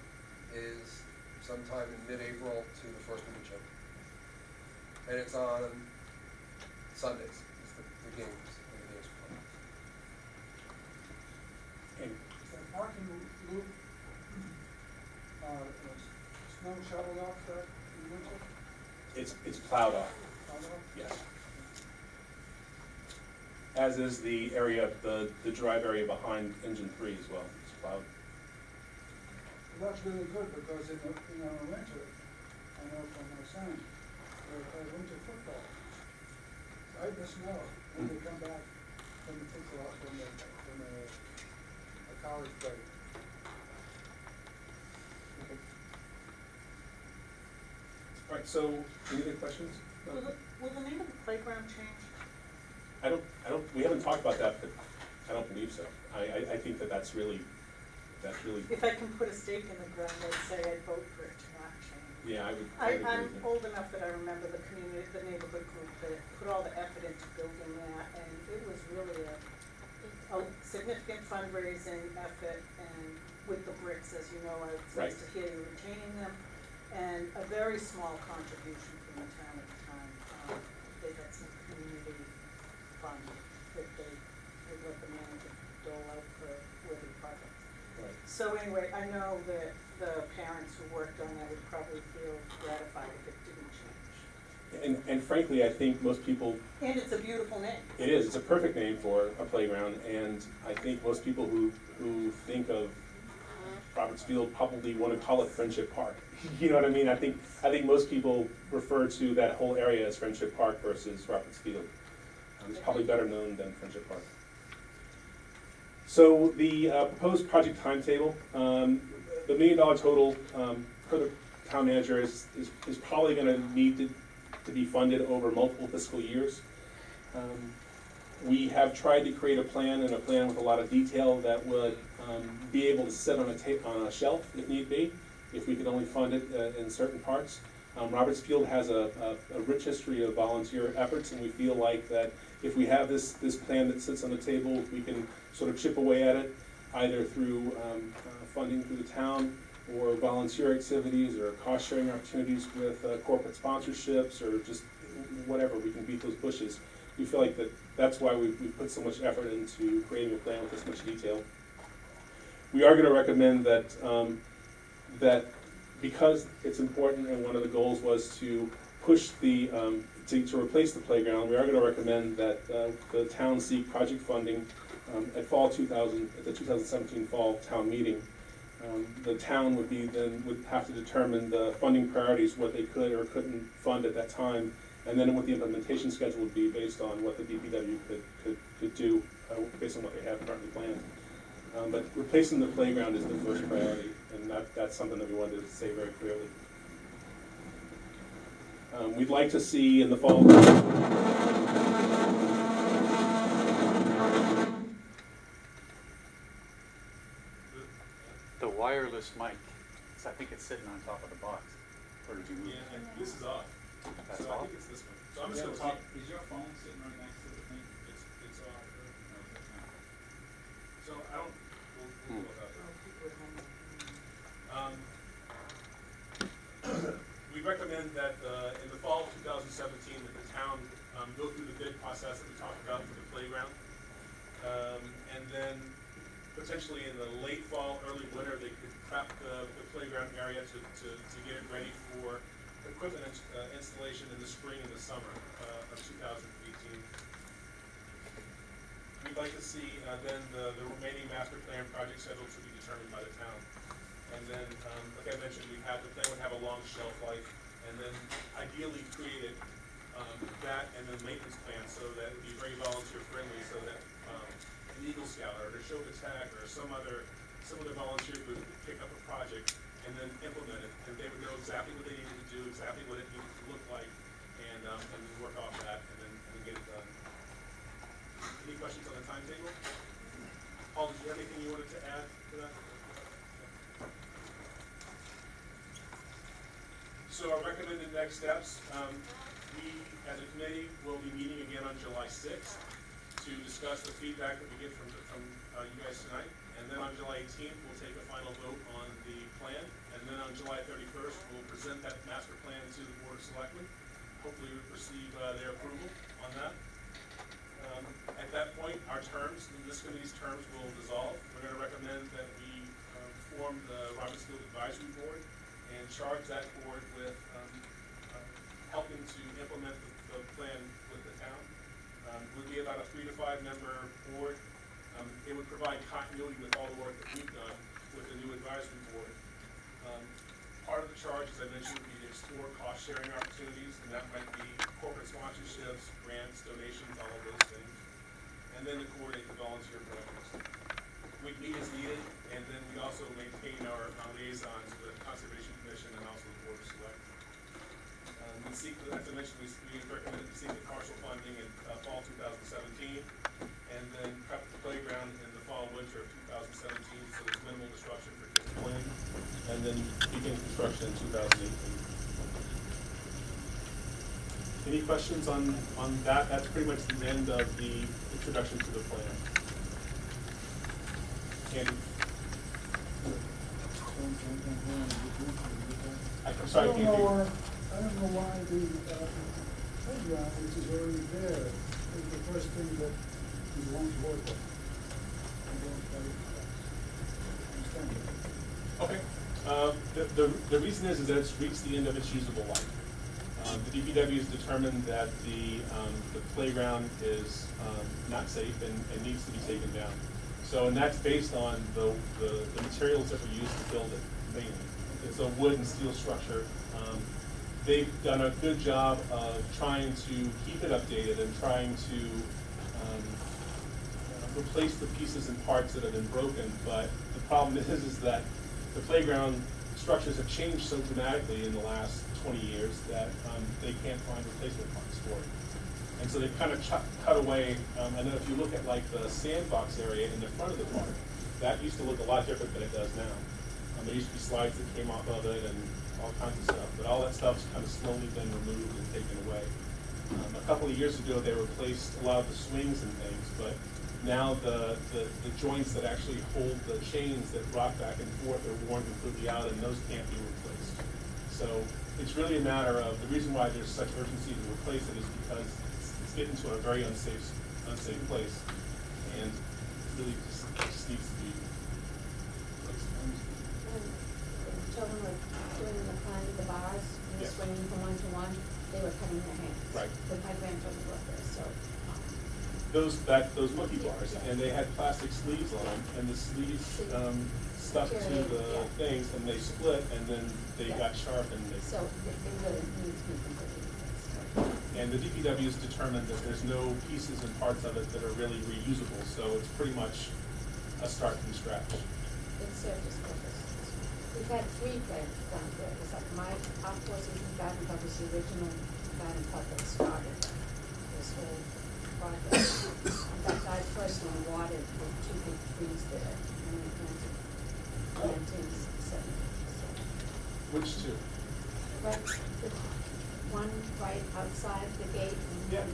is sometime in mid-April to the first week of June. And it's on Sundays, is the games, when the games are played. And Is that parking loop, snow shoveled off that in winter? it's plowed off, Shoveled off? yes. As is the area, the drive area behind engine 3 as well, it's plowed. Well, that's really good, because in the winter, I know from my son, they play winter football. Right in the snow, when they come back from the football, from the college break. All right, so, any other questions? Will the name of the playground change? We haven't talked about that, but I don't believe so. I think that's really, If I can put a stake in the ground, I'd say I'd vote for it to not change. yeah, I would I'm agree with you. old enough that I remember the community, the neighborhood group that put all the effort into building that, and it was really a significant fundraising effort, and with the bricks, as you know, it's nice to hear you retaining them, and a very small contribution from the town at the time. They had some community fund that they would let the manager dole out for worthy projects. Right. So anyway, I know that the parents who worked on that would probably feel gratified if it didn't change. And frankly, I think most people, And it's a beautiful name. it is, it's a perfect name for a playground, and I think most people who think of Roberts Field probably want to call it Friendship Park. You know what I mean? I think most people refer to that whole area as Friendship Park versus Roberts Field. It's probably better known than Friendship Park. So the proposed project timetable, the $1 million total per the town manager is probably going to need to be funded over multiple fiscal years. We have tried to create a plan with a lot of detail that would be able to sit on a shelf if need be, if we could only fund it in certain parts. Roberts Field has a rich history of volunteer efforts, and we feel like that if we have this plan that sits on the table, we can sort of chip away at it, either through funding through the town, or volunteer activities, or cost-sharing opportunities with corporate sponsorships, or just whatever, we can beat those bushes. We feel like that's why we put so much effort into creating a plan with this much detail. We are going to recommend that because it's important, and one of the goals was to push to replace the playground, we are going to recommend that the town seek project funding at the 2017 fall town meeting. The town would have to determine the funding priorities, what they could or couldn't fund at that time, and then what the implementation schedule would be based on what the DPW could do, based on what they have currently planned. But replacing the playground is the first priority, and that's something that we wanted to say very clearly. We'd like to see in the fall. The wireless mic, I think it's sitting on top of the box. Or did you move it? Yeah, this is off. That's So I off? think it's this one. So I'm just going to talk. Is your phone sitting right next to the thing? It's off. No, it's not. So I don't. We'll go about that. We recommend that in the fall of 2017 that the town go through the bid process that we talked about for the playground, and then potentially in the late fall, early winter, they could prep the playground area to get it ready for equipment installation in the spring and the summer of 2018. We'd like to see then the remaining master plan project schedule to be determined by the town. And then, like I mentioned, the plan would have a long shelf life, and then ideally created that and then maintenance plan so that it would be very volunteer friendly, so that an Eagle Scout or a Neshoba Tech or some other volunteer group could pick up a project and then implement it, and they would know exactly what they needed to do, exactly what it needed to look like, and work off that and then get it done. Any questions on the timetable? Paul, did you have anything you wanted to add to that? So our recommended next steps, we, as a committee, will be meeting again on July 6th to discuss the feedback that we get from you guys tonight. And then on July 18th, we'll take a final vote on the plan. And then on July 31st, we'll present that master plan to the Board of Selectmen. Hopefully we receive their approval on that. At that point, our terms, this committee's terms will dissolve. We're going to recommend that we form the Roberts Field Advisory Board and charge that board with helping to implement the plan with the town. Would be about a 3 to 5 member board. It would provide continuity with all the work that we've done with the new advisory board. Part of the charge, as I mentioned, would be to explore cost-sharing opportunities, and that might be corporate sponsorships, grants, donations, all of those things. And then to coordinate the volunteer programs. We meet as needed, and then we also maintain our liaisons with the Conservation Commission and also the Board of Selectmen. We seek, as I mentioned, we recommend to seek partial funding in fall 2017, and then prep the playground in the fall, winter of 2017, so there's minimal disruption for kids playing, and then begin construction in 2018. Any questions on that? That's pretty much the end of the introduction to the plan. Andy? I'm sorry, can you? I don't know why the playground, which is already there, is the first thing that you want to work on. I don't understand it. Okay. The reason is that it's reached the end of its usable life. The DPW has determined that the playground is not safe and needs to be taken down. So, and that's based on the materials that were used to build it, mainly. It's a wood and steel structure. They've done a good job of trying to keep it updated and trying to replace the pieces and parts that have been broken, but the problem is that the playground structures have changed so dramatically in the last 20 years that they can't find replacement parts for it. And so they've kind of cut away, and then if you look at like the sandbox area in the front of the park, that used to look a lot different than it does now. There used to be slides that came off of it and all kinds of stuff, but all that stuff's kind of slowly been removed and taken away. A couple of years ago, they replaced a lot of the swings and things, but now the joints that actually hold the chains that rock back and forth are worn completely out, and those can't be replaced. So it's really a matter of, the reason why there's such urgency to replace it is because it's getting to a very unsafe place, and really just needs to be replaced. Children were doing the plan with the bars, and Yes. swinging from one to one, they were cutting their hands. Right. But my grandchildren were there, so. Those monkey bars, and they had plastic sleeves on them, and the sleeves stuck to the things, and they split, and then they got sharp, and they. So they really need to be completely replaced. And the DPW has determined that there's no pieces and parts of it that are really reusable, so it's pretty much a start from scratch. It served its purpose. We've had 3 plants down there. It was like my outdoors garden club was the original garden club that started this whole project. In fact, I personally watered the 2 big trees there, and we planted plantings, 7. Which two? Right, the one right outside the gate. And Yeah. and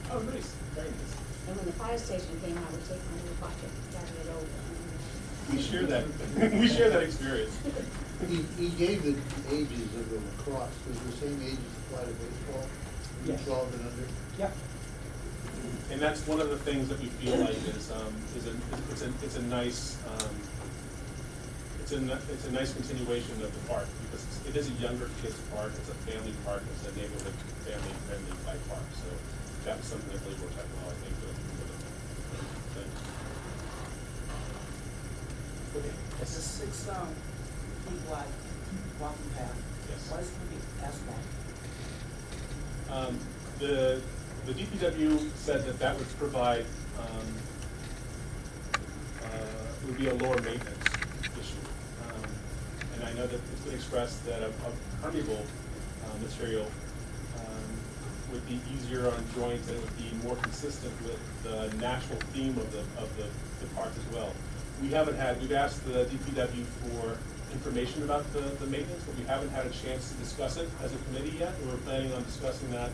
Oh, nice, very nice. And when the fire station came, I would take my little bucket, gather it over. We share that, we share that experience. He gave the ages of the lacrosse, was the same age as apply to baseball? Yes. 12 and under? Yep. And that's one of the things that we feel like is it's a nice, it's a nice continuation of the park, because it is a younger kids park, it's a family park, it's a neighborhood family friendly type park, so that was something that really worked out well, I think, for the thing. Okay. It's a 6 feet wide walking path. Yes. Why is it going to be asphalt? The DPW said that that would provide, would be a lower maintenance issue. And I know that it's been expressed that a permeable material would be easier on joints, and it would be more consistent with the natural theme of the park as well. We've asked the DPW for information about the maintenance, but we haven't had a chance to discuss it as a committee yet. We were planning on discussing that.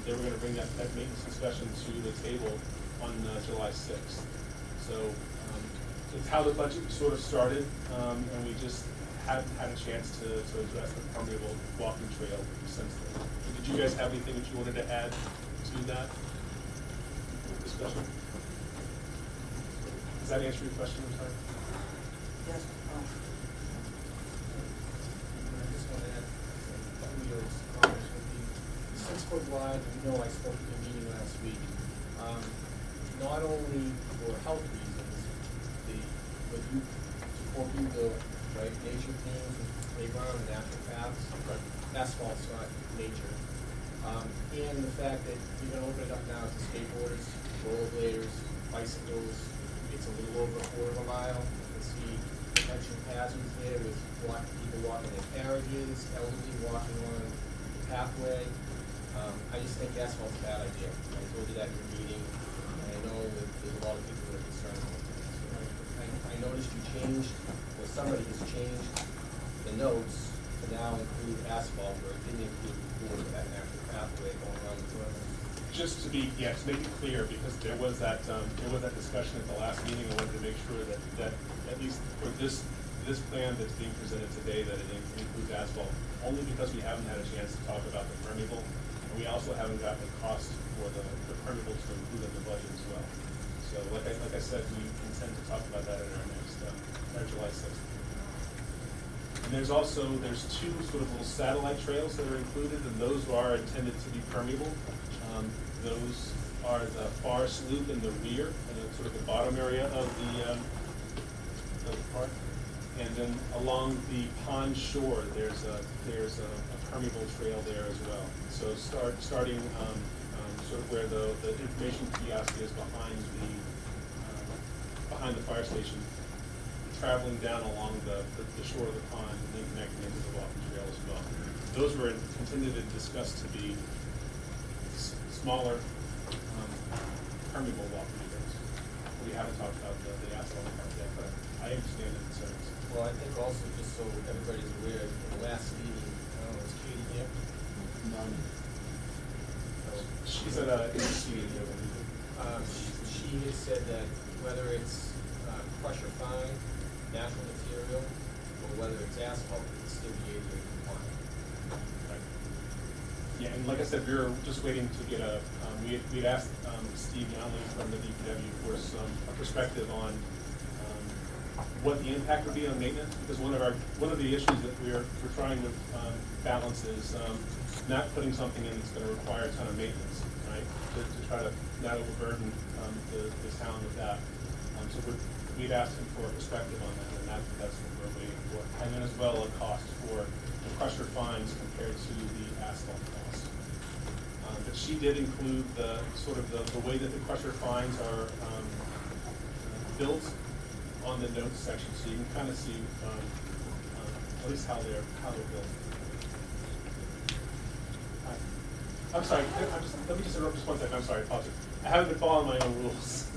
They were gonna bring that maintenance discussion to the table on July 6th. So it's how the budget sort of started, and we just hadn't had a chance to address the permeable walking trail since then. Did you guys have anything that you wanted to add to that discussion? Does that answer your question? I'm sorry. Yes. I just want to add a couple of your comments would be 6 foot wide. You know, I spoke at the meeting last week. Not only for health reasons, but you support you the right nature themes, playground, and natural paths. Asphalt's not nature. And the fact that you're gonna open it up now to skateboarders, rollerbladers, bicycles. It's a little over a quarter of a mile. You can see potential hazards there with people walking in carriages, elderly walking on the pathway. I just think asphalt's a bad idea. I told you that in your meeting, and I know that there's a lot of people that are concerned about this. So I noticed you changed, or somebody has changed the notes to now include asphalt, where it didn't include before with that natural pathway going around the perimeter. Just to be, yes, make it clear, because there was that discussion at the last meeting. I wanted to make sure that at least for this plan that's being presented today, that it includes asphalt, only because we haven't had a chance to talk about the permeable, and we also haven't gotten the cost for the permeable to include in the budget as well. So like I said, we intend to talk about that at our next, our July 6th. And there's 2 sort of little satellite trails that are included, and those are intended to be permeable. Those are the forest loop in the rear, and sort of the bottom area of the park. And then along the pond shore, there's a permeable trail there as well. So starting sort of where the information kiosk is behind the fire station, traveling down along the shore of the pond and then connecting into the walking trail as well. Those were intended and discussed to be smaller permeable walking trails. We haven't talked about the asphalt part yet, but I understand the concerns. Well, I think also, just so everybody's aware, in the last meeting, I don't know, is Katie here? She's at a meeting. She has said that whether it's crusher fine, natural material, or whether it's asphalt, it's still be ADA compliant. Yeah, and like I said, we were just waiting to get we'd asked Steve Youngling from the DPW for a perspective on what the impact would be on maintenance, because one of the issues that we're trying to balance is not putting something in that's going to require a ton of maintenance, right? To try to not overburden the town with that. So we'd asked him for a perspective on that, and that's what we're waiting for. And then as well, a cost for the crusher fines compared to the asphalt costs. But she did include the sort of the way that the crusher fines are built on the notes section, so you can kind of see at least how they're built. I'm sorry. Let me just interrupt just one second. I'm sorry. Apologies. I haven't been following my own rules.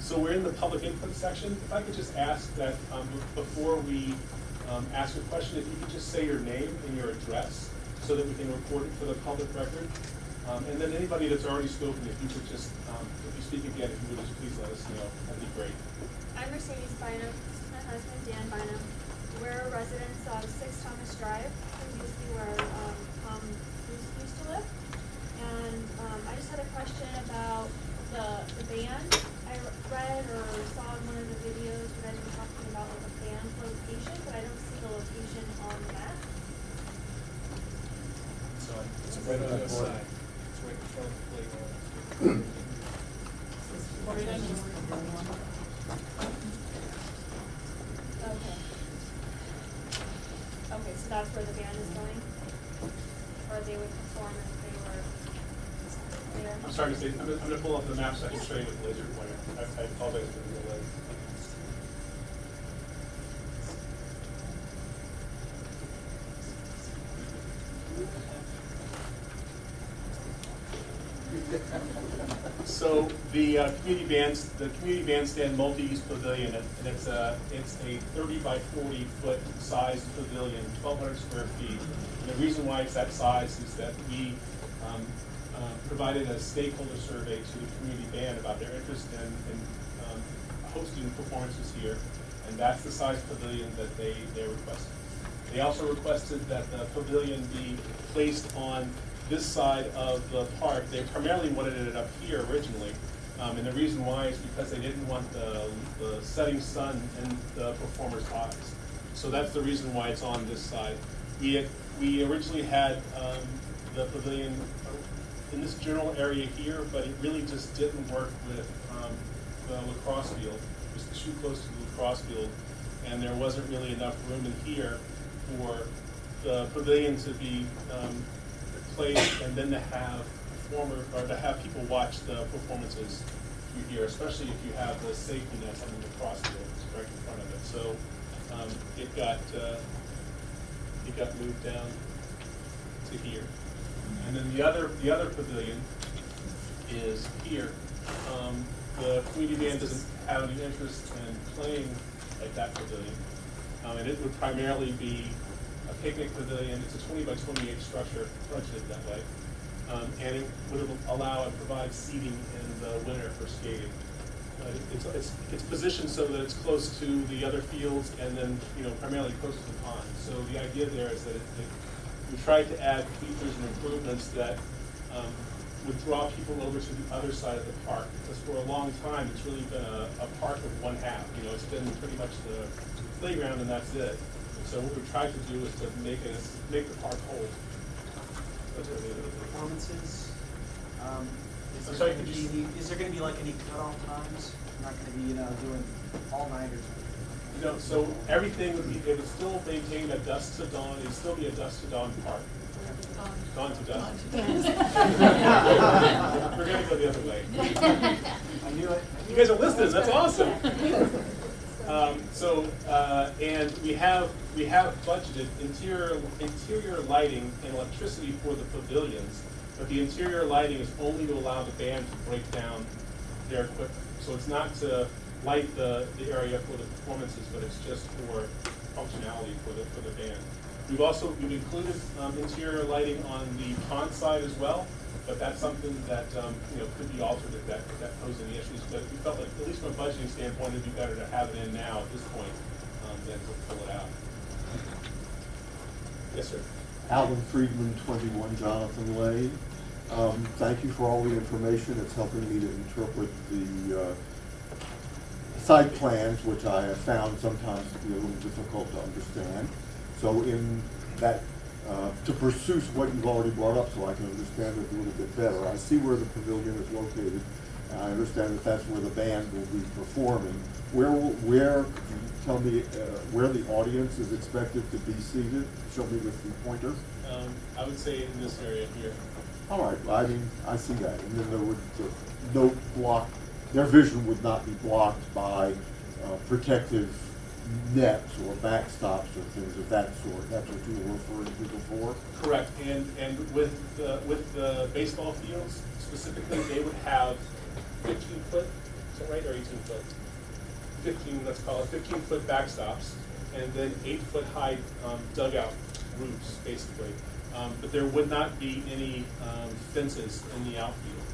So we're in the public input section. If I could just ask that before we ask a question, if you could just say your name and your address so that we can record it for the public record. And then anybody that's already spoken, if you could just, if you speak again, if you would just please let us know, that'd be great. I'm Mercedes Bynum. This is my husband, Dan Bynum. We're residents of 6 Thomas Drive, previously where Tom used to live. And I just had a question about the band. I read or saw in one of the videos you guys were talking about like a band location, but I don't see the location on the map. So it's right on the side. It's right in front of the playground. Okay. Okay, so that's where the band is going? Or they would perform if they were there? I'm sorry to say, I'm going to pull up the map so I can show you with the laser pointer. I apologize for the delay. the community bandstand multi-use pavilion, and it's a 30 by 40 foot sized pavilion, 1,200 square feet. And the reason why it's that size is that we provided a stakeholder survey to the community band about their interest in hosting performances here, and that's the size pavilion that they requested. They also requested that the pavilion be placed on this side of the park. They primarily wanted it up here originally, and the reason why is because they didn't want the setting sun in the performers' eyes. So that's the reason why it's on this side. We originally had the pavilion in this general area here, but it really just didn't work with the lacrosse field. It was too close to the lacrosse field, and there wasn't really enough room in here for the pavilion to be placed and then to have people watch the performances through here, especially if you have the safety nets on the lacrosse field right in front of it. So it got moved down to here. And then the other pavilion is here. The community band doesn't have any interest in playing at that pavilion. And it would primarily be a picnic pavilion. It's a 20 by 28 structure, budgeted that way. And it would allow and provide seating in the winter for skating. It's positioned so that it's close to the other fields and then, primarily close to the pond. So the idea there is that we tried to add features and improvements that would draw people over to the other side of the park, because for a long time it's really been a park of one half. It's been pretty much the playground and that's it. So what we tried to do is to make the park whole. That's what it is. Performances, I'm sorry, could you? is there gonna be like any cutoff times? Not gonna be, doing all-nighters? So everything it would still maintain a dusk to dawn. It'd still be a dusk to dawn park. Dawn to dusk. We're gonna go the other way. I knew it. You guys are listening. That's awesome. And we have budgeted interior lighting and electricity for the pavilions, but the interior lighting is only to allow the band to break down their equipment. So it's not to light the area for the performances, but it's just for functionality for the band. We've included interior lighting on the pond side as well, but that's something that could be altered if that posed any issues. But we felt like, at least from a budgeting standpoint, it'd be better to have it in now at this point than to pull it out. Yes, sir. Alan Friedman, 21 Jonathan Lane. Thank you for all the information. It's helping me to interpret the site plans, which I have found sometimes to be a little difficult to understand. So in that, to pursue what you've already brought up so I can understand it a little bit better, I see where the pavilion is located, and I understand that that's where the band will be performing. Where could you tell me where the audience is expected to be seated? Show me with the pointer. I would say in this area here. All right, I mean, I see that. And then there would no block, their vision would not be blocked by protective nets or backstops or things of that sort. That's what you were referring to before? Correct. And with the baseball fields specifically, they would have 15 foot, is that right, or 18 foot? 15, let's call it 15-foot backstops, and then 8-foot high dugout roofs, basically. But there would not be any fences in the outfield.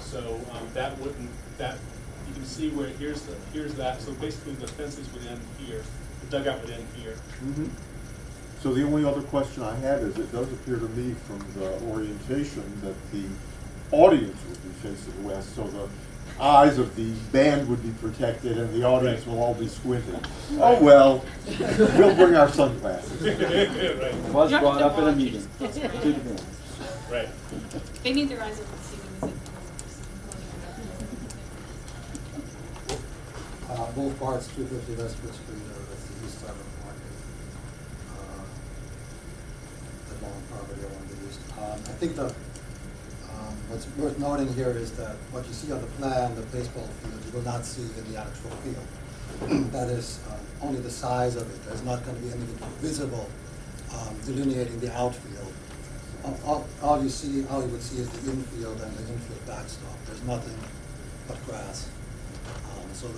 So that wouldn't, you can see where here's that. So basically the fences would end here, the dugout would end here. Mm-hmm. So the only other question I have is, it does appear to me from the orientation that the audience would be facing west, so the eyes of the band would be protected and the audience will all be squinting. Oh well, we'll bring our sunglasses. Right. Was brought up in a meeting. Right. They need their eyes open to see the music. Both parts, 250 Westwood Street, that's the east side of the market. The long property along the east. I think what's worth noting here is that what you see on the plan, the baseball field, you will not see in the actual field. That is only the size of it. There's not going to be anything visible delineating the outfield. All you would see is the infield and the infield backstop. There's nothing but grass. So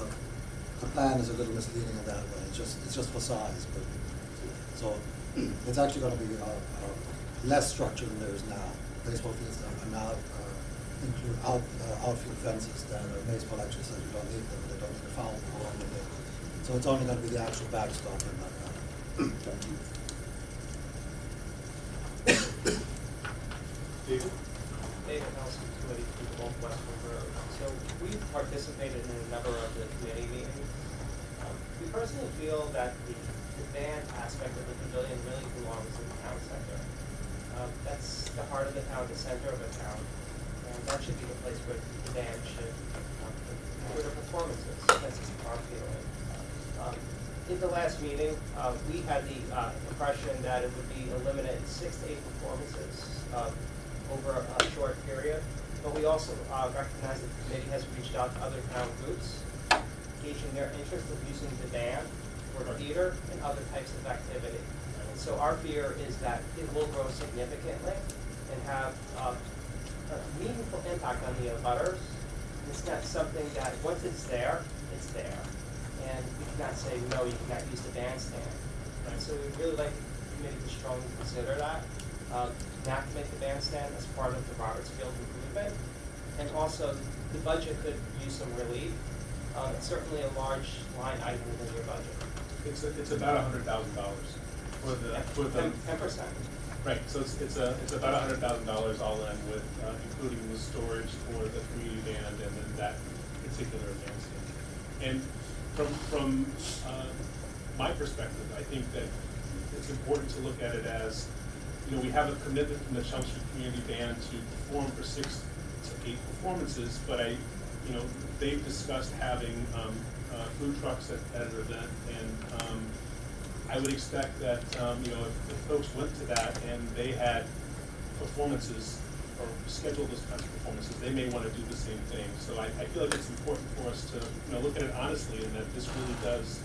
the plan is a little misleading in that way, it's just for size, but, so, it's actually gonna be, less structure than there is now. Baseball fields are now, include outfield fences that baseball actually says you don't need them, they don't need a foul pole on them. So it's only gonna be the actual backstop and not that. Thank you. David? David Nelson, Committee for Western Road. So we've participated in a number of the committee meetings. We personally feel that the band aspect of the pavilion really belongs in the town center. That's the heart of the town, the center of the town, and that should be the place where the band should do their performances. That's just our feeling. In the last meeting, we had the impression that it would be a limited 6 to 8 performances over a short period, but we also recognize that the committee has reached out to other town groups, gauging their interest of using the band for theater and other types of activity. And so our fear is that it will grow significantly and have a meaningful impact on the abutters. It's not something that, once it's there, it's there. And we cannot say, no, you cannot use the bandstand. And so we'd really like the committee to strongly consider that, not to make the bandstand as part of the Roberts Field improvement. And also, the budget could use some relief. It's certainly a large line item within your budget. It's about $100,000 for the 10%. Right, so it's about $100,000 all in with including the storage for the community band and then that particular bandstand. And from my perspective, I think that it's important to look at it as, we have a commitment from the Chelmsford Community Band to perform for 6 to 8 performances, but they've discussed having food trucks at an event, and I would expect that, if folks went to that and they had performances or scheduled those kinds of performances, they may want to do the same thing. So I feel like it's important for us to, look at it honestly, and that this really does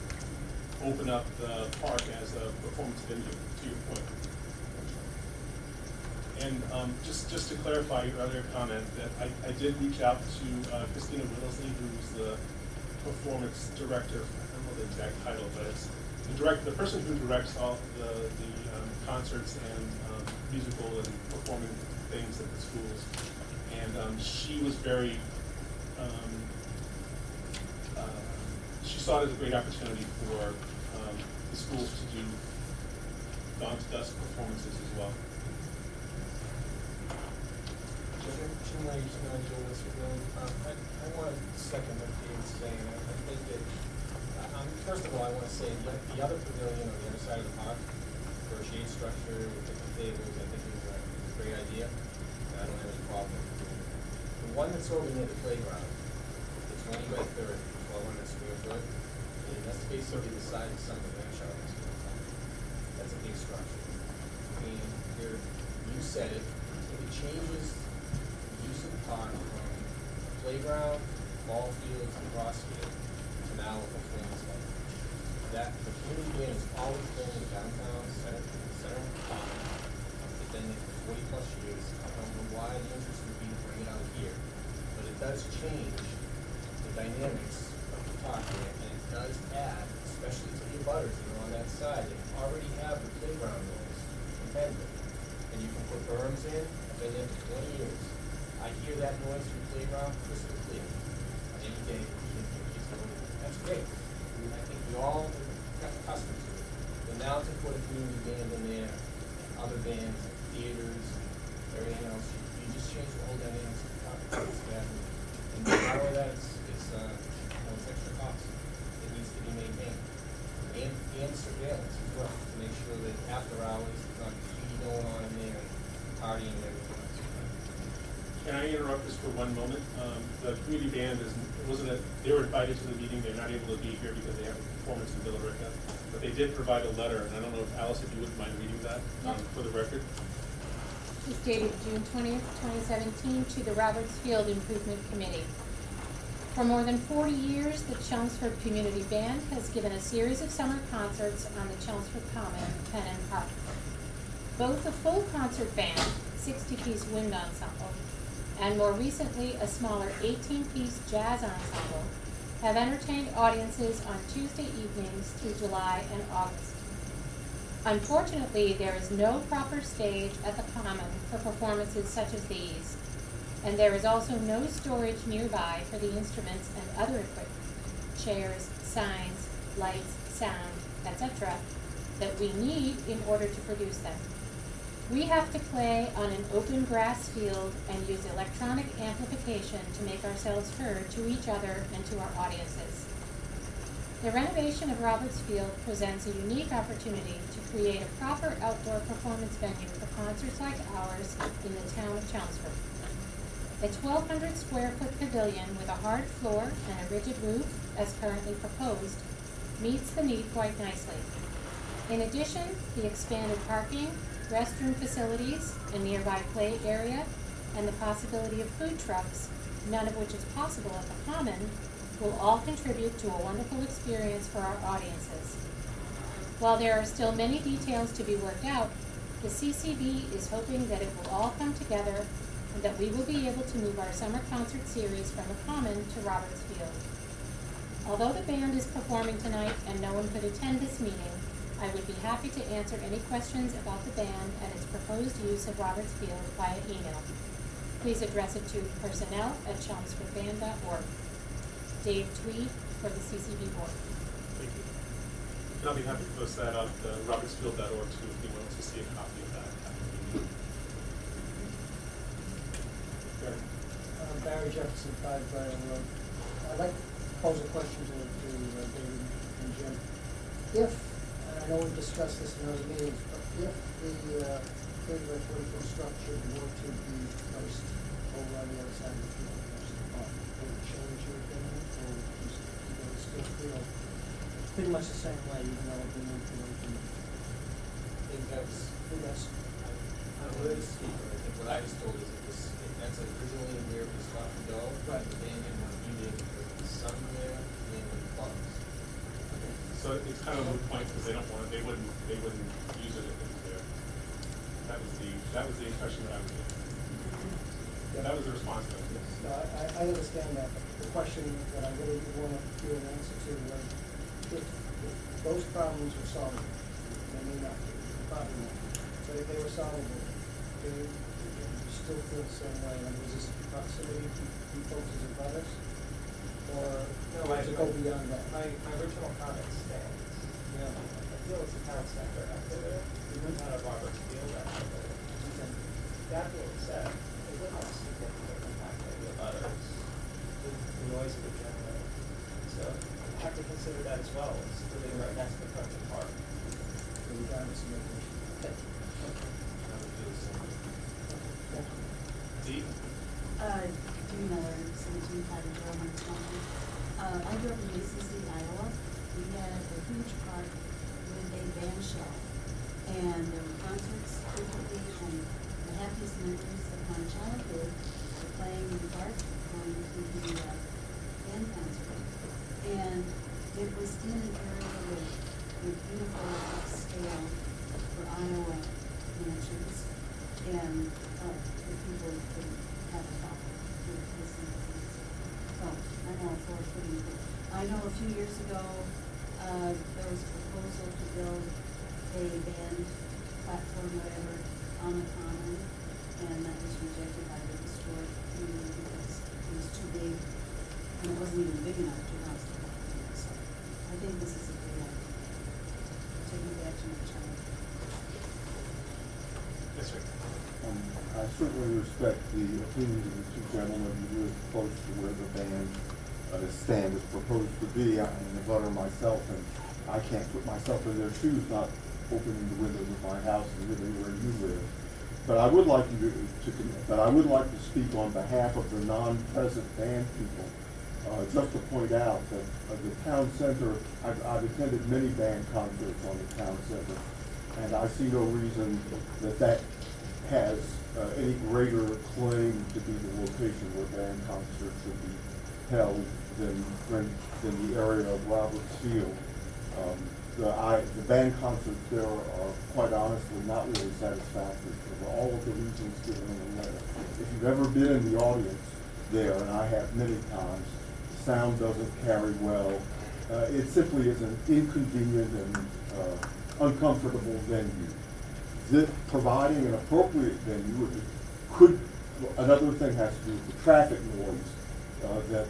open up the park as a performance venue, to your point. And just to clarify your earlier comment, that I did reach out to Christina Whittlesey, who's the performance director. I don't know the exact title, but it's the person who directs all the concerts and musical and performing things at the schools. And she was very, she saw it as a great opportunity for the schools to do dawn to dusk performances as well. I want to second what David's saying. I think that, first of all, I want to say the other pavilion on the other side of the park, for a shade structure with different tables, I think is a great idea. And I don't have any problem with it. The one that's over near the playground, it's 20 by 30, 1,200 square foot, and that's basically the size of some of the bench houses. That's a big structure. And you said it, if it changes the use of the park from playground, ball fields, and cross field, to now a performance center. That the community band has always been in the downtown center of the park. It's been there for 40 plus years. I don't know why the interest would be to bring it out here, but it does change the dynamics of the park here, and it does add, especially to the abutters that are on that side, that already have the playground noise contended. And you can put berms in. I've been there for 20 years. I hear that noise from the playground crystal clear. Any day, that's great. I think we all got accustomed to it. But now to put a community band in there, other bands, theaters, everything else, you just change the whole dynamics of the park. And not only that, it's extra cost. It needs to be maintained. And surveillance as well, to make sure that after hours, there's not graffiti going on in there, and partying and everything else. Can I interrupt this for one moment? The community band they were invited to the meeting, they're not able to be here because they have a performance in Billerica, but they did provide a letter, and I don't know if Alice, if you wouldn't mind reading that for the record. It's dated June 20th, 2017, to the Roberts Field Improvement Committee. For more than 40 years, the Chelmsford Community Band has given a series of summer concerts on the Chelmsford Common, Penn and Puck. Both the full concert band, 60-piece wind ensemble, and more recently a smaller 18-piece jazz ensemble, have entertained audiences on Tuesday evenings through July and August. Unfortunately, there is no proper stage at the Common for performances such as these, and there is also no storage nearby for the instruments and other equipment, chairs, signs, lights, sound, etc., that we need in order to produce them. We have to play on an open grass field and use electronic amplification to make ourselves heard to each other and to our audiences. The renovation of Roberts Field presents a unique opportunity to create a proper outdoor performance venue for concerts like ours in the town of Chelmsford. A 1,200 square foot pavilion with a hard floor and a rigid roof, as currently proposed, meets the need quite nicely. In addition, the expanded parking, restroom facilities, a nearby play area, and the possibility of food trucks, none of which is possible at the Common, will all contribute to a wonderful experience for our audiences. While there are still many details to be worked out, the CCB is hoping that it will all come together and that we will be able to move our summer concert series from the Common to Roberts Field. Although the band is performing tonight and no one could attend this meeting, I would be happy to answer any questions about the band and its proposed use of Roberts Field via email. Please address it to personnel@chelmsfordband.org. Dave Tweed for the CCB Board. Thank you. And I'll be happy to post that on the robertsfield.org too if anyone wants to see a copy of that. Barry Jefferson, 5 Briar Road. I'd like to pose a question to David and Jim. If, and I know we've discussed this in other meetings, but if the 30 by 40 foot structure were to be placed over on the other side of the field, would it change your opinion, or would you still feel pretty much the same way, even though it would be moved away from the I think that's, I don't really speak, but I think what I was told is if that's originally where it was thought to go, Right. the band didn't want to be there because it was somewhere in the clubs. So it's kind of a moot point because they wouldn't use it if it was there. That was the impression that I was getting. Yeah, that was the response that I was getting. No, I understand that, but the question that I really want to hear an answer to was, if those problems were solvable, they may not be, probably not, but if they were solvable, do you still feel the same way? And was this proximity to folks as others? Or does it go beyond that? My original comment stands. Yeah. I feel it's a town center after there, not a Roberts Field after there. That being said, it would have a significant impact maybe of others, the noise it would generate. So you have to consider that as well, it's living right next to Country Park. So regardless of location. Dee? Dee Miller, 17 Highland Road, County. I grew up in ACC, Iowa. We had a huge park with a band shell, and there were concerts frequently, and the happiest memories of my childhood were playing in the park, going to the band concert. And it was in an area with beautiful scale for Iowa mansions, and the people could have a talk with listening. So I'm all for putting it. I know a few years ago, there was a proposal to build a band platform, whatever, on the Common, and that was rejected by the historic community because it was too big, and it wasn't even big enough to house the band. So I think this is a great idea. Taking back to my child. Yes, sir. I certainly respect the opinions of the two gentlemen who live close to where the band stand is proposed to be. I'm a butter myself, and I can't put myself in their shoes, not opening the windows of my house and living where you live. But I would like to speak on behalf of the non-present band people, just to point out that the town center, I've attended many band concerts on the town center, and I see no reason that has any greater claim to be the location where band concerts should be held than the area of Roberts Field. the band concerts there are quite honestly not really satisfactory for all of the reasons given in the letter. If you've ever been in the audience there, and I have many times, the sound doesn't carry well. It simply is an inconvenient and uncomfortable venue. Providing an appropriate venue could, another thing has to do with the traffic noise that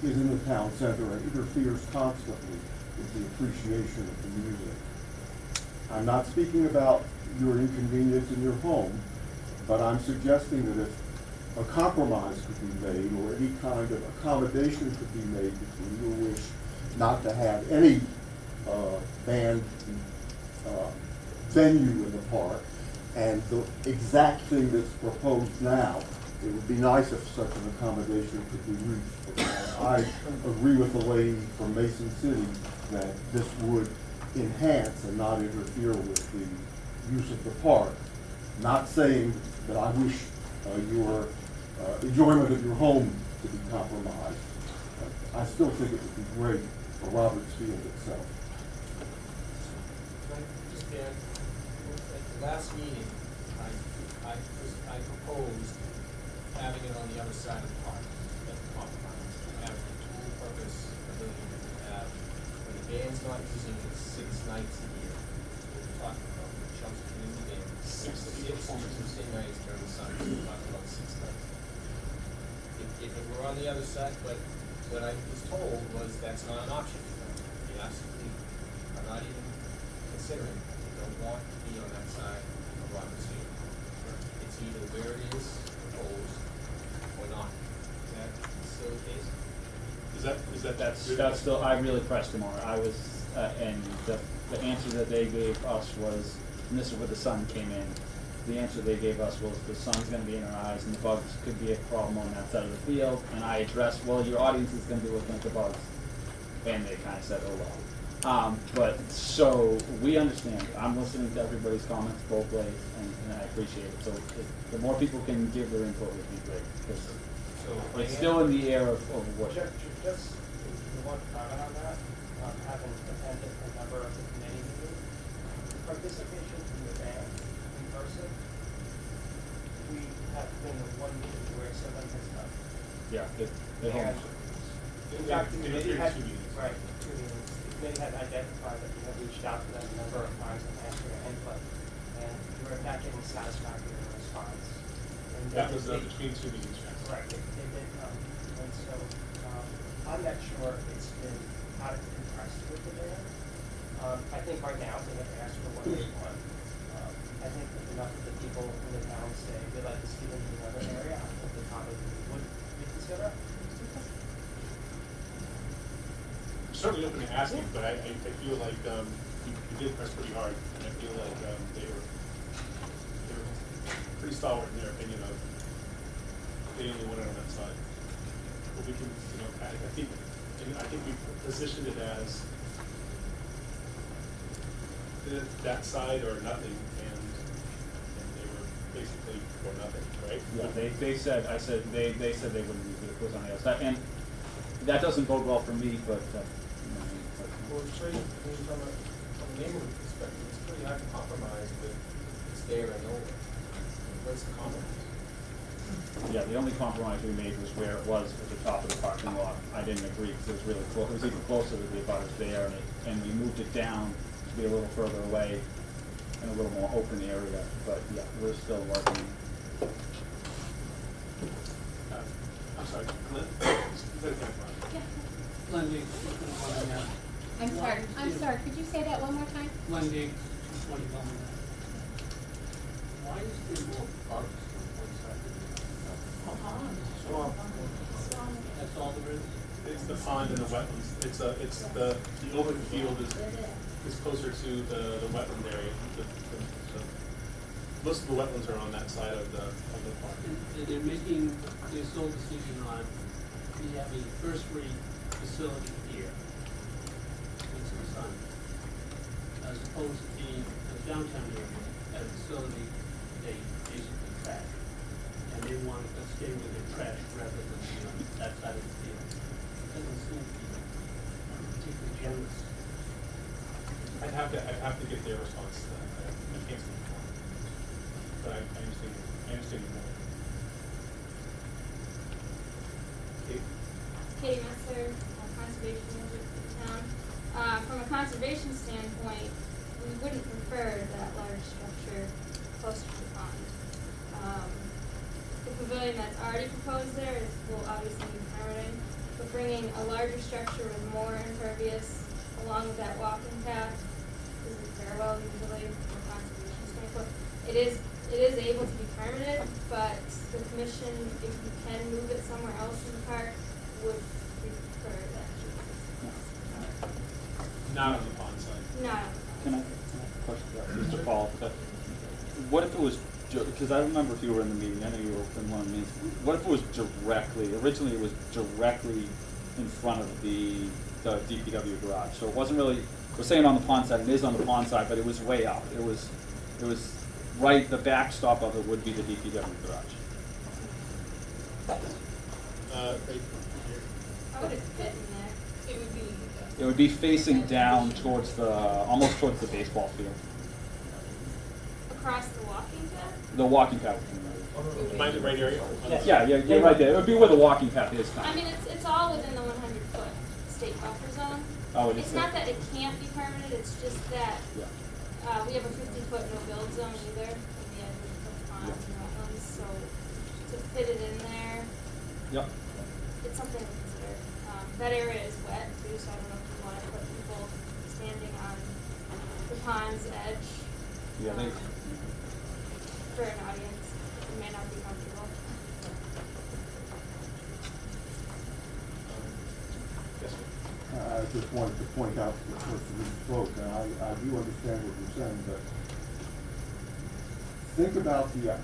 is in the town center and interferes constantly with the appreciation of the music. I'm not speaking about your inconvenience in your home, but I'm suggesting that if a compromise could be made or any kind of accommodation could be made between your wish not to have any band venue in the park and the exact thing that's proposed now, it would be nice if such an accommodation could be reached. I agree with the lady from Mason City that this would enhance and not interfere with the use of the park. Not saying that I wish your enjoyment of your home to be compromised. I still think it would be great for Roberts Field itself. Just add, at the last meeting, I proposed having it on the other side of the park, as a compromise, having a dual-purpose pavilion that we have, when the band's not using it 6 nights a year. We're talking about the Chelmsford Community Band, six Tuesday nights during the summer, we're talking about 6 nights. If it were on the other side, but what I was told was that's not an option for them. They absolutely are not even considering it. They don't want to be on that side of Roberts Field. It's either where it is proposed or not. Is that still the case? That's still, I really pressed them on it. I was, and the answer that they gave us was, and this is where the sun came in, the answer they gave us was the sun's gonna be in our eyes and the bugs could be a problem on that side of the field. And I addressed, well, your audience is gonna be looking at the bugs. And they kinda said, oh well. But, so, we understand. I'm listening to everybody's comments both ways, and I appreciate it. So, the more people can give their input would be great, because it's still in the air of what. Just, the one comment on that, having attended a number of the committee meetings, participation from the band in person, we have been in one meeting where someone has come. Yeah, they And hold. in fact, the committee had, right, 2 meetings, the committee had identified that we have reached out to them a number of times and asked for their input, and we were not getting satisfactory response. And That was they- between 2 meetings, yes. Right, they did come, and so, I'm not sure it's been out of interest with the band. I think right now, they have asked for what they want. I think that enough of the people in the town say they'd like to see them in another area, I think the topic would reconsider. I'm certainly open to asking, but I feel like you did press pretty hard, and I feel like they were pretty stalwart in their opinion of they only wanted on that side. But we can, I think we positioned it as that side or nothing, and they were basically for nothing, right? Yeah, they said, they said they wouldn't use it if it was on the other side, and that doesn't bode well for me, but, Well, it's pretty, I mean, from a neighborhood perspective, it's pretty hard to compromise with it's there and over. What's the compromise? yeah, the only compromise we made was where it was at the top of the parking lot. I didn't agree, because it was really close, it was even closer to the abutters there, and we moved it down to be a little further away in a little more open area, but yeah, we're still working. I'm sorry, Glenn? Lundy, I'm sorry, could you say that one more time? Lundy, 20 Why is there more parks on one side than the other? That's all there is? It's the pond and the wetlands. It's the open field is closer to the wetland area. Most of the wetlands are on that side of the park. And they're making their sole decision on, we have a first-rate facility here, it's the sun, as opposed to being the downtown area, at a facility they basically trash. And they want to stay with their trash rather than be on that side of the field. It doesn't seem to be particularly generous. have to get their response to that. I can't speak for them. But I understand your point. Kate? Katie Messer, conservation manager for the town. From a conservation standpoint, we wouldn't prefer that large structure closer to the pond. The pavilion that's already proposed there will obviously be permitted, but bringing a larger structure with more impervious along with that walking path isn't very well usually from a conservation standpoint. It is able to be permitted, but the commission, if you can move it somewhere else in the park, would prefer that. Not on the pond side. Not. Can I question just to follow up with that? What if it was, because I remember if you were in the meeting, I know you were in one of the meetings, what if it was originally it was directly in front of the DPW garage? So it wasn't really, we're saying on the pond side, it is on the pond side, but it was way out. It was right, the backstop of it would be the DPW garage. How would it fit in there? It would be facing down towards almost towards the baseball field. Across the walking path? The walking path. Mind the right area? Yeah, you're right there. It would be where the walking path is. I mean, it's all within the 100-foot state buffer zone. Oh, it is. It's not that it can't be permitted, it's just that Yeah. we have a 50-foot no-build zone either in the edge of the ponds and wetlands, so to fit it in there, Yep. it's something to consider. That area is wet too, so I don't know if you want to put people standing on the pond's edge. Yeah, they. For an audience, it may not be comfortable. Yes, sir. I just wanted to point out to the person who spoke, and I do understand what you're saying, but think about the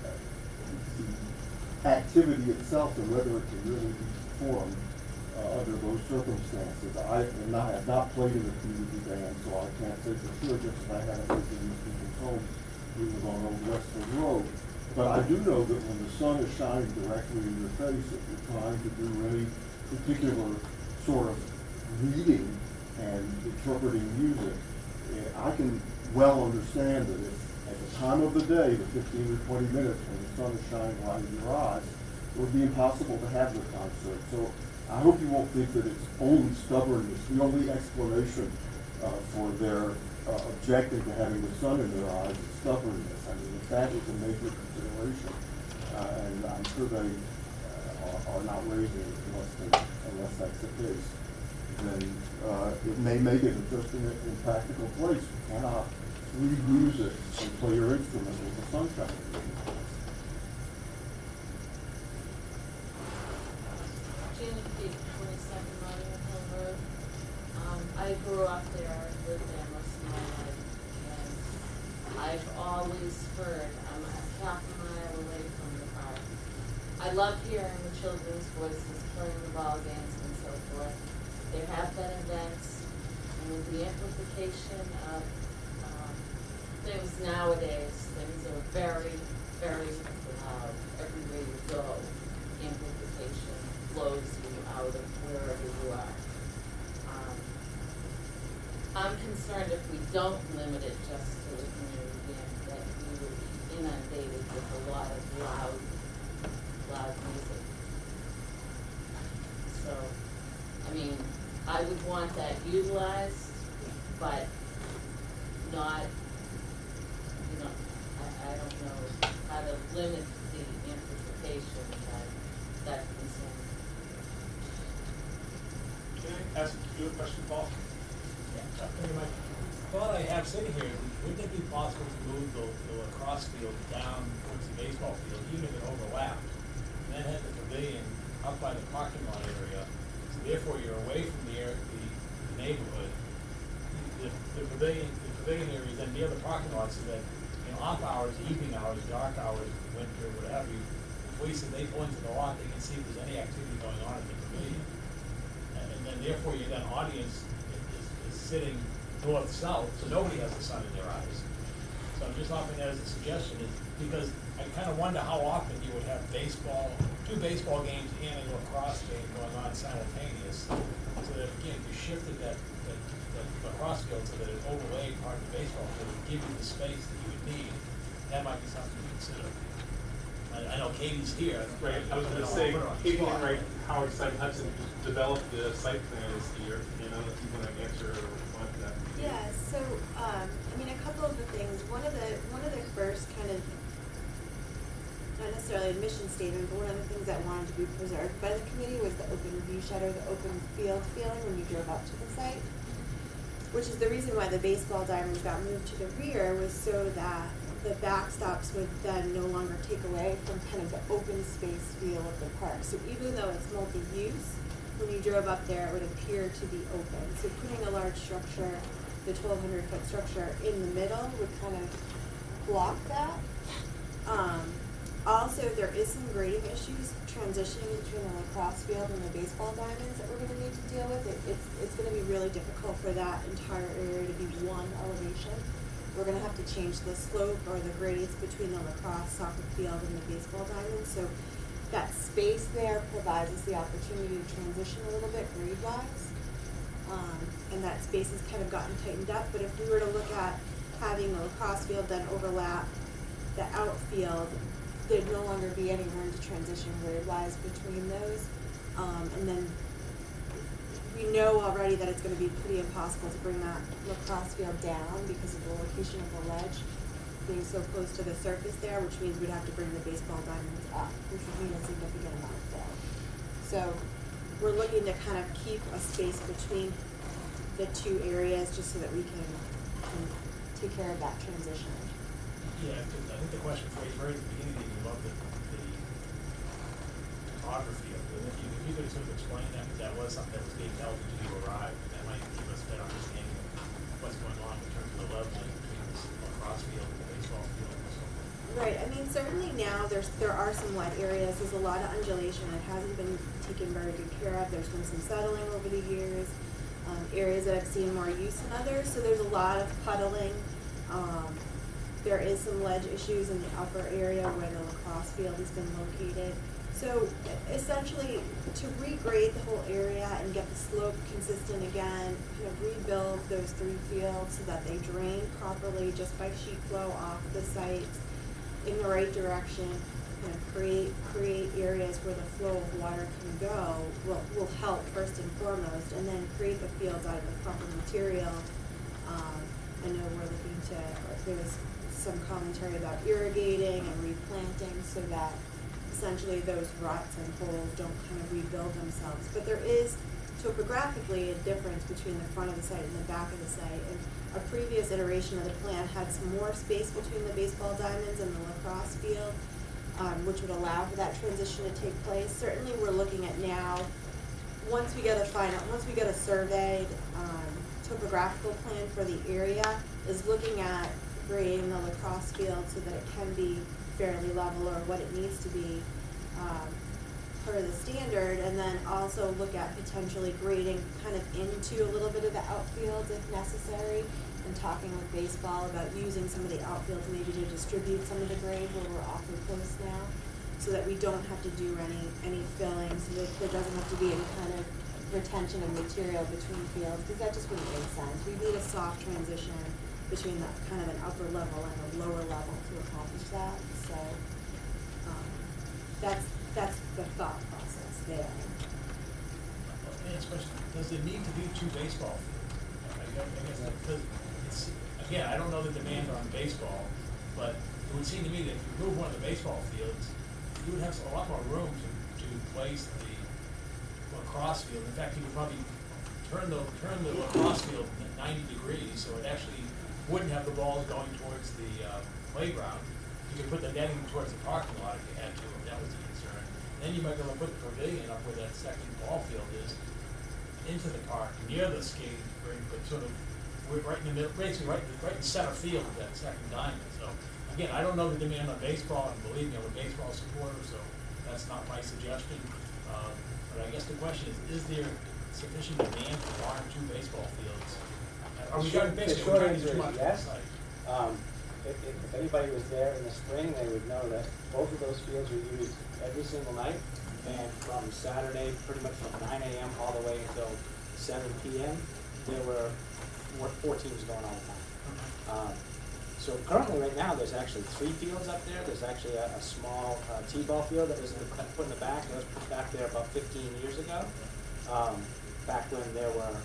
activity itself and whether it can really be performed under those circumstances. I have not played in a community band, so I can't say for sure, just as I haven't lived in these people's homes. We live on Old Westford Road. But I do know that when the sun is shining directly in your face, if you're trying to do any particular sort of reading and interpreting music, I can well understand that if at the time of the day, the 15 or 20 minutes when the sun is shining right in your eyes, it would be impossible to have the concert. So I hope you won't think that it's only stubbornness, the only explanation for their objecting to having the sun in their eyes is stubbornness. I mean, if that is a major consideration, and I'm sure they are not raising it unless that's the case, then it may make it just an impractical place. You cannot read music and play your instrument with the sun shining. Janet Peak, 27 Nottingham Hill Road. I grew up there, lived there most of my life, and I've always heard, I'm a half a mile away from the park. I love hearing the children's voices playing the ball games and so forth. There have been events, and with the amplification of things nowadays, things are very, very loud. Everywhere you go, amplification blows you out of wherever you are. I'm concerned if we don't limit it just to the community band, that we will be inundated with a lot of loud music. So, I mean, I would want that utilized, but not, you know, I don't know how to limit the amplification that concern. Can I ask you a question, Paul? My thought I have sitting here, wouldn't it be possible to move the lacrosse field down towards the baseball field, even if it overlapped, and then have the pavilion up by the parking lot area, so therefore you're away from the neighborhood. The pavilion area is then near the parking lot, so that in off hours, evening hours, dark hours, winter, whatever, police, if they pull into the lot, they can see if there's any activity going on in the pavilion. And then therefore your then audience is sitting north-south, so nobody has the sun in their eyes. So I'm just offering that as a suggestion, is because I kind of wonder how often you would have two baseball games and a lacrosse game going on simultaneous. So that again, if you shifted that the lacrosse field so that it overlaid part of the baseball field would give you the space that you would need. That might be something to consider. I know Katie's here. Right, I was gonna say, Katie and Ray, Howard Site Hudson developed the site plan this year, you know, if you wanna answer or respond to that. Yeah, so, I mean, a couple of the things, one of the first kind of, not necessarily a mission statement, but one of the things that wanted to be preserved by the committee was the open view shed or the open field feeling when you drove up to the site. Which is the reason why the baseball diamonds got moved to the rear, was so that the backstops would then no longer take away from kind of the open space feel of the park. So even though it's multi-use, when you drove up there, it would appear to be open. So putting a large structure, the 1,200-foot structure in the middle would kind of block that. Also, there is some grading issues transitioning between the lacrosse field and the baseball diamonds that we're gonna need to deal with. It's gonna be really difficult for that entire area to be one elevation. We're gonna have to change the slope or the grades between the lacrosse soccer field and the baseball diamonds. So that space there provides us the opportunity to transition a little bit grade-wise. And that space has kind of gotten tightened up, but if we were to look at having the lacrosse field then overlap the outfield, there'd no longer be any room to transition grade-wise between those. And then we know already that it's gonna be pretty impossible to bring that lacrosse field down because of the location of the ledge being so close to the surface there, which means we'd have to bring the baseball diamonds up, which would mean a significant amount of fill. So we're looking to kind of keep a space between the two areas just so that we can take care of that transition. Yeah, because I think the question phrased right at the beginning, you love the topography of it. If you could sort of explain that, because that was something that was being held until you arrived, that might give us a better understanding of what's going on in terms of the leveling between this lacrosse field and the baseball field and so forth. Right, I mean, certainly now there are some wet areas, there's a lot of undulation, it hasn't been taken very good care of, there's been some settling over the years, areas that have seen more use than others, so there's a lot of puddling. There is some ledge issues in the upper area where the lacrosse field has been located. So essentially, to regrade the whole area and get the slope consistent again, kind of rebuild those three fields so that they drain properly just by sheet flow off the site in the right direction, kind of create areas where the flow of water can go will help first and foremost, and then create the fields out of the proper material. I know we're looking to, there's some commentary about irrigating and replanting so that essentially those ruts and holes don't kind of rebuild themselves. But there is topographically a difference between the front of the site and the back of the site. And a previous iteration of the plan had some more space between the baseball diamonds and the lacrosse field, which would allow for that transition to take place. Certainly we're looking at now, once we get a surveyed topographical plan for the area, is looking at grading the lacrosse field so that it can be fairly level or what it needs to be per the standard, and then also look at potentially grading kind of into a little bit of the outfield if necessary, and talking with baseball about using some of the outfield maybe to distribute some of the grade where we're awfully close now, so that we don't have to do any filling, so that there doesn't have to be any kind of retention of material between fields, because that just wouldn't make sense. We need a soft transition between the kind of an upper level and a lower level to accomplish that. So that's the thought process there. Next question, does there need to be two baseball fields? I guess because it's, again, I don't know the demand on baseball, but it would seem to me that if you move one of the baseball fields, you would have a lot more room to place the lacrosse field. In fact, you could probably turn the lacrosse field 90 degrees, so it actually wouldn't have the balls going towards the playground. You could put the netting towards the parking lot if you had to, if that was a concern. Then you might be able to put the pavilion up where that second ball field is, into the park, near the skating rink, but sort of right in the middle, basically right in center field of that second diamond. So again, I don't know the demand on baseball, and believe me, I'm a baseball supporter, so that's not my suggestion. But I guess the question is there sufficient demand for one or two baseball fields? Are we trying to The short answer is yes. If anybody was there in the spring, they would know that both of those fields were used every single night, and from Saturday, pretty much from 9 a.m. all the way until 7 p.m. there were four teams going all the time. So currently, right now, there's actually 3 fields up there. There's actually a small T-ball field that was put in the back. That was put back there about 15 years ago. Back when there were,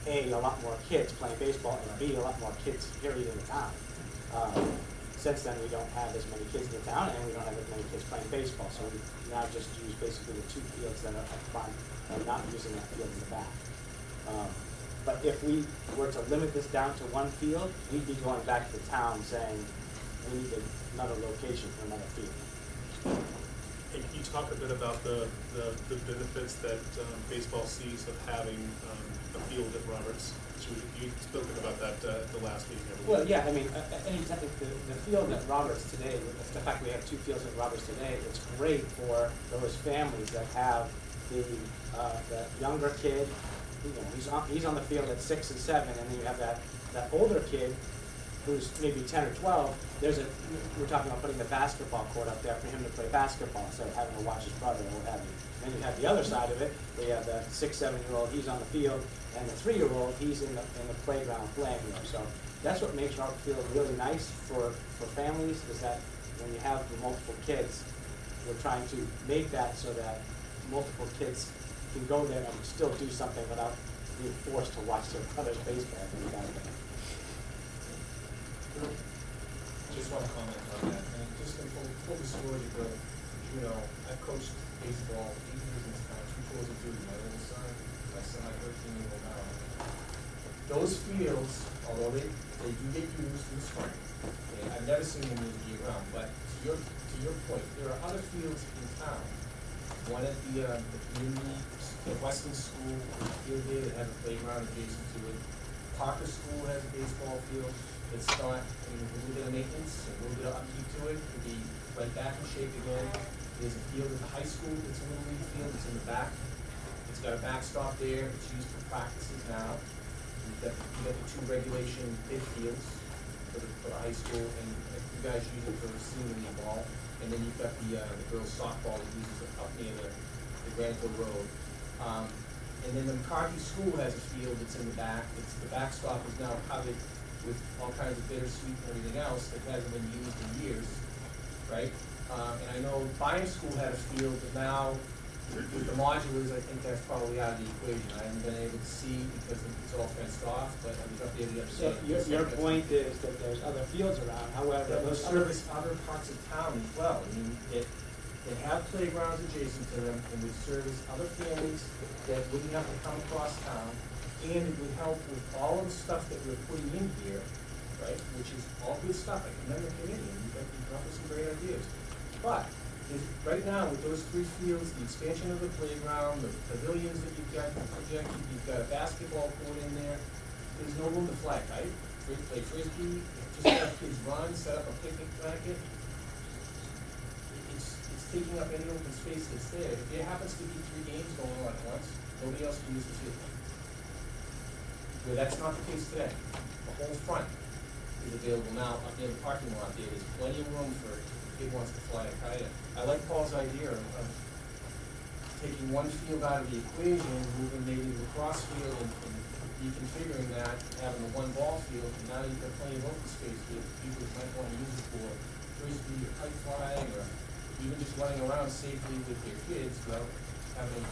A, a lot more kids playing baseball, and B, a lot more kids, period, in the town. Since then, we don't have as many kids in the town, and we don't have as many kids playing baseball. So we now just use basically the 2 fields that are up front and not using that field in the back. But if we were to limit this down to 1 field, we'd be going back to the town saying, we need another location for another field. And can you talk a bit about the benefits that baseball sees of having a field at Roberts? You've spoken about that at the last meeting. Well, yeah, I mean, the field at Roberts today, the fact we have 2 fields at Roberts today, it's great for those families that have the younger kid. You know, he's on the field at 6 and 7, and then you have that older kid who's maybe 10 or 12. We're talking about putting the basketball court up there for him to play basketball instead of having to watch his brother or what have you. And then you have the other side of it, where you have the 6, 7-year-old, he's on the field, and the 3-year-old, he's in the playground playing there. So that's what makes our field really nice for families, is that when you have the multiple kids, we're trying to make that so that multiple kids can go there and still do something without being forced to watch their brother's baseball. Just want to comment on that, and just in full disclosure, you know, I've coached baseball 8 years in this town, 2 tours of duty, my oldest son, my son, my 13-year-old now. Those fields, although they do get used in the spring, and I've never seen them used year-round, but to your point, there are other fields in town. One at the community, the Weston School, there's a field there that has a playground adjacent to it. Parker School has a baseball field. It's not, I mean, a little bit of maintenance, a little bit of upkeep to it, to be right back in shape again. There's a field at the high school, it's a little league field, it's in the back. It's got a backstop there, it's used for practices now. You've got the 2 regulation big fields for the high school, and you guys use it for the senior league ball. And then you've got the girls softball that uses it up near the Granville Road. And then the McCarthy School has a field that's in the back. The backstop is now covered with all kinds of bittersweet and everything else that hasn't been used in years, right? And I know Byam School had a field, but now with the modulars, I think that's probably out of the equation. I haven't been able to see because it's all fenced off, but I was up there the other So day. your point is that there's other fields around, however, That will those service other parts of town as well. I mean, it have playgrounds adjacent to them and would service other families that wouldn't have to come across town. And it would help with all of the stuff that we're putting in here, right, which is all good stuff. I commend the committee, and you've come up with some great ideas. But right now, with those 3 fields, the expansion of the playground, the pavilions that you've got projected, you've got a basketball court in there, there's no room to flag, right? Play frisbee, just have kids run, set up a picnic blanket. It's taking up any open space that's there. If there happens to be 3 games going on at once, nobody else can use the field. Where that's not the case today. The whole front is available now up near the parking lot there. There's plenty of room for if a kid wants to fly a kite. I like Paul's idea of taking 1 field out of the equation, moving maybe the lacrosse field and reconfiguring that, having a 1 ball field, and now you've got plenty of open space where people might want to use it for frisbee or kite flying or even just running around safely with their kids without having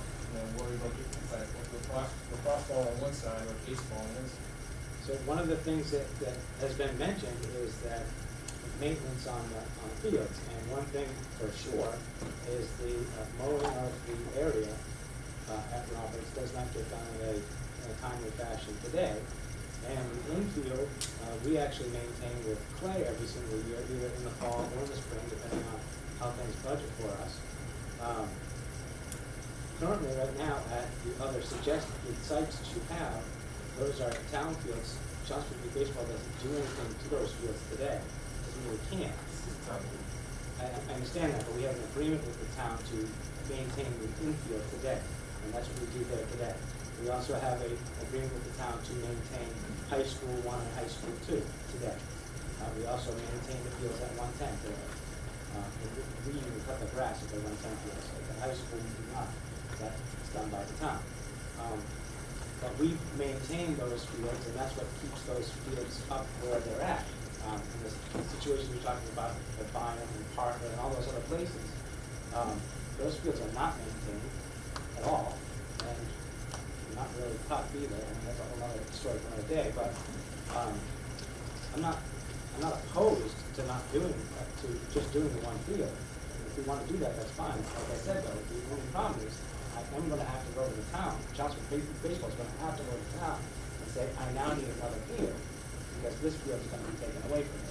worry about getting hit by a lacrosse ball on one side or baseball on the other side. So one of the things that has been mentioned is that maintenance on the fields, and one thing for sure is the mowing of the area at Roberts does not get done in a timely fashion today. And the infield, we actually maintain with clay every single year, either in the fall or in the spring, depending on how things budget for us. Currently, right now, at the other suggested sites that you have, those are town fields. Chelmsford Baseball doesn't do anything to those fields today. Doesn't mean we can't. I understand that, but we have an agreement with the town to maintain the infield today, and that's what we do there today. We also have an agreement with the town to maintain high school 1 and high school 2 today. We also maintain the fields at 110 today. We even cut the grass at the 110 fields. At the high school, we do not. That's done by the town. But we maintain those fields, and that's what keeps those fields up where they're at. In this situation you're talking about, at Bynum and Parker and all those other places, those fields are not maintained at all, and not really cut either. I mean, that's a whole other story for another day. But I'm not opposed to not doing that, to just doing the one field. And if we want to do that, that's fine. Like I said, though, the only problem is I'm going to have to go to the town. Chelmsford Baseball is going to have to go to the town and say, I now need another field because this field is going to be taken away from me.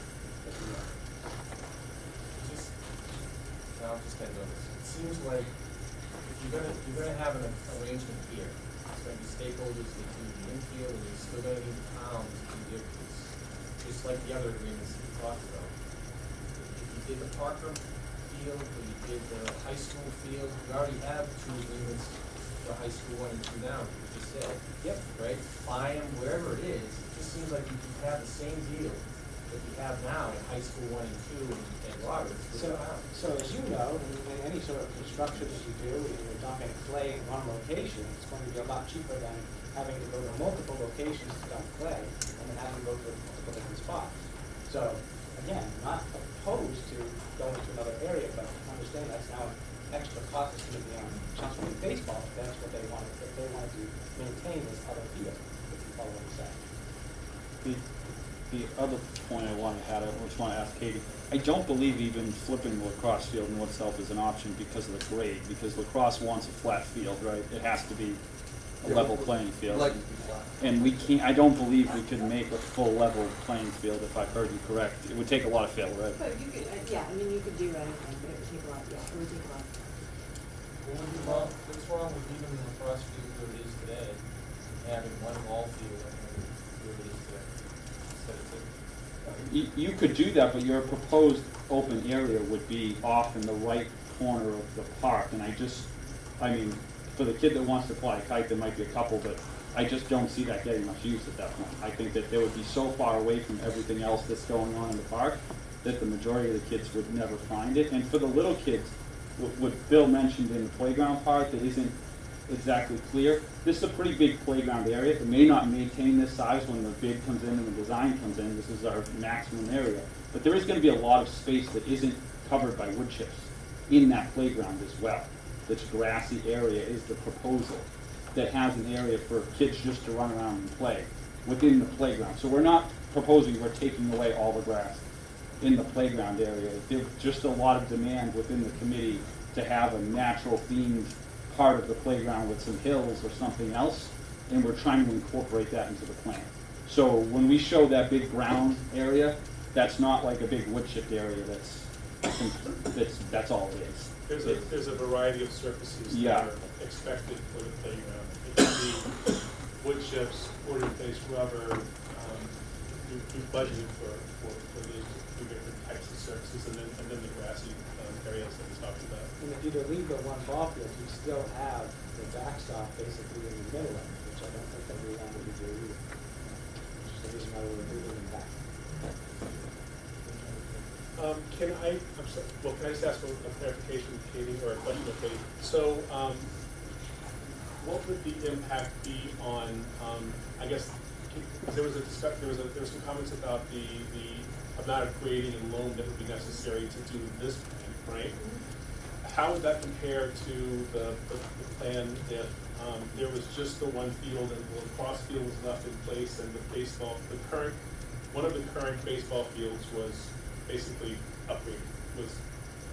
I'll just end on this. It seems like if you're gonna have an arrangement here, it's gonna be stakeholders, they do the infield, and you're still gonna need the town to give this, just like the other agreements we talked about. If you did the Parker field, or you did the high school field, we already have 2 agreements for high school 1 and 2 now, we just said. Yep. Right? Buy them, wherever it is, it just seems like you could have the same deal that we have now in high school 1 and 2 and Roberts with the town. So as you know, in any sort of construction that you do, and you're dumping clay in one location, it's going to be a lot cheaper than having to go to multiple locations to dump clay, and then having to go to multiple different spots. So, again, not opposed to going to another area, but understand that's now an extra cost that's going to be on Chelmsford Baseball, if that's what they want, if they want to maintain this other field, if you follow what I'm saying. The other point I want to ask Katie, I don't believe even flipping the lacrosse field north-south is an option because of the grade, because lacrosse wants a flat field, right? It has to be a level playing field. Like it to be flat. And we can't, I don't believe we could make a full level playing field, if I've heard you correct. It would take a lot of fail, right? But you could, yeah, I mean, you could do anything, but it would take a lot, yeah, it would take a lot. Well, what's wrong with leaving the lacrosse field where it is today, and having one ball field where it is today? Instead of You could do that, but your proposed open area would be off in the right corner of the park, and I mean, for the kid that wants to fly a kite, there might be a couple, but I just don't see that getting much use at that point. I think that they would be so far away from everything else that's going on in the park that the majority of the kids would never find it. And for the little kids, what Bill mentioned in the playground part that isn't exactly clear, this is a pretty big playground area. It may not maintain this size when the bid comes in and the design comes in. This is our maximum area. But there is going to be a lot of space that isn't covered by wood chips in that playground as well. This grassy area is the proposal that has an area for kids just to run around and play within the playground. So we're not proposing we're taking away all the grass in the playground area. There's just a lot of demand within the committee to have a natural themed part of the playground with some hills or something else, and we're trying to incorporate that into the plan. So when we show that big ground area, that's not like a big wood chipped area. That's all it is. There's a variety of surfaces Yeah. that are expected for the playground. It can be wood chips, order-based rubber. We've budgeted for those 2 different types of surfaces, and then the grassy areas that we talked about. And if you delete the one ball field, you still have the backstop basically in the middle of it, which I don't think that we wanted to do either. Which is the reason why we're moving them back. Can I just ask for a clarification, Katie, or a question of Katie? So, what would the impact be on, I guess, there was some comments about the amount of grading and loam that would be necessary to do this plan, right? How would that compare to the plan if there was just the one field and the lacrosse field was left in place and one of the current baseball fields was basically upgraded, was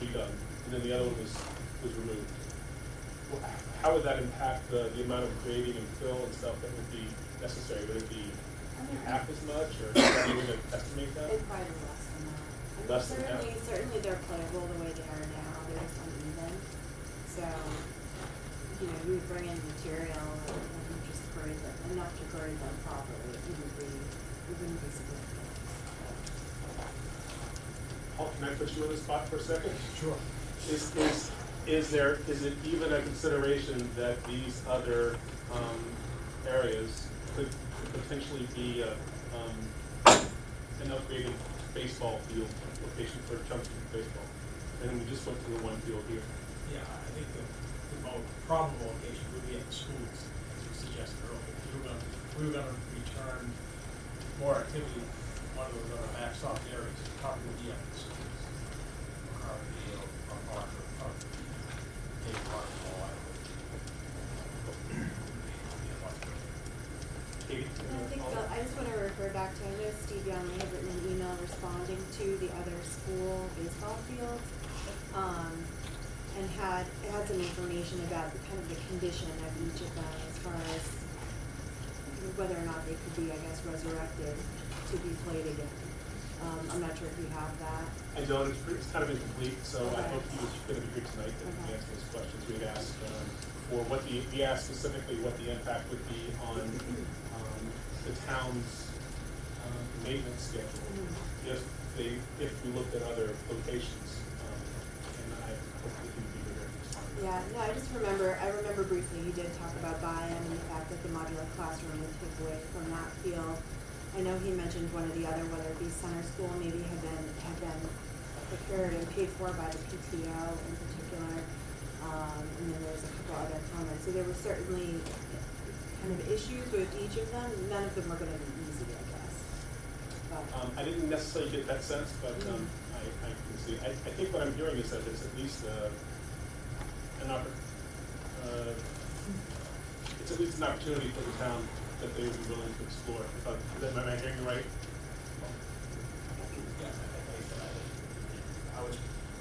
redone, and then the other one was removed? How would that impact the amount of grading and fill and stuff that would be necessary? Would it be half as much, or is there any way to estimate that? It'd probably be less than that. I mean, Less than that? Certainly they're playable the way they are now, they're just uneven. So, you would bring in material and just grade them, enough to grade them properly. It wouldn't be significant. Paul, can I put you on the spot for a second? Sure. Is it even a consideration that these other areas could potentially be an upgraded baseball field location for Chelmsford baseball? And then we just went to the one field here. Yeah, I think the more probable location would be at the schools, as we suggested earlier. we were gonna return more activity, one of those backstop areas, cover the DM facilities. Cover the, park, Dave Park, all that. Katie? I just wanna refer back to, I know Steve Young may have written an email responding to the other school baseball fields. And had some information about the kind of the condition of each of them as far as whether or not they could be, I guess, resurrected to be played again. I'm not sure if you have that. I don't, it's kind of incomplete, so I Okay. hope he was gonna be here tonight to Okay. answer those questions we'd asked, or what we asked specifically what the impact would be on, the town's, maintenance schedule if we looked at other locations, and I hope that he'd be here to respond. Yeah, no, I remember briefly you did talk about buy-in and the fact that the modular classroom would take away from that field. I know he mentioned one or the other, whether it be center school, maybe had been procured and paid for by the PTO in particular. And then there was a couple other comments. So there were certainly kind of issues with each of them. None of them were gonna be easy, I guess. But, I didn't necessarily get that sense, but, I can see, I think what I'm hearing is that there's at least, it's at least an opportunity for the town that they would be willing to explore. Am I hearing you right? Yeah,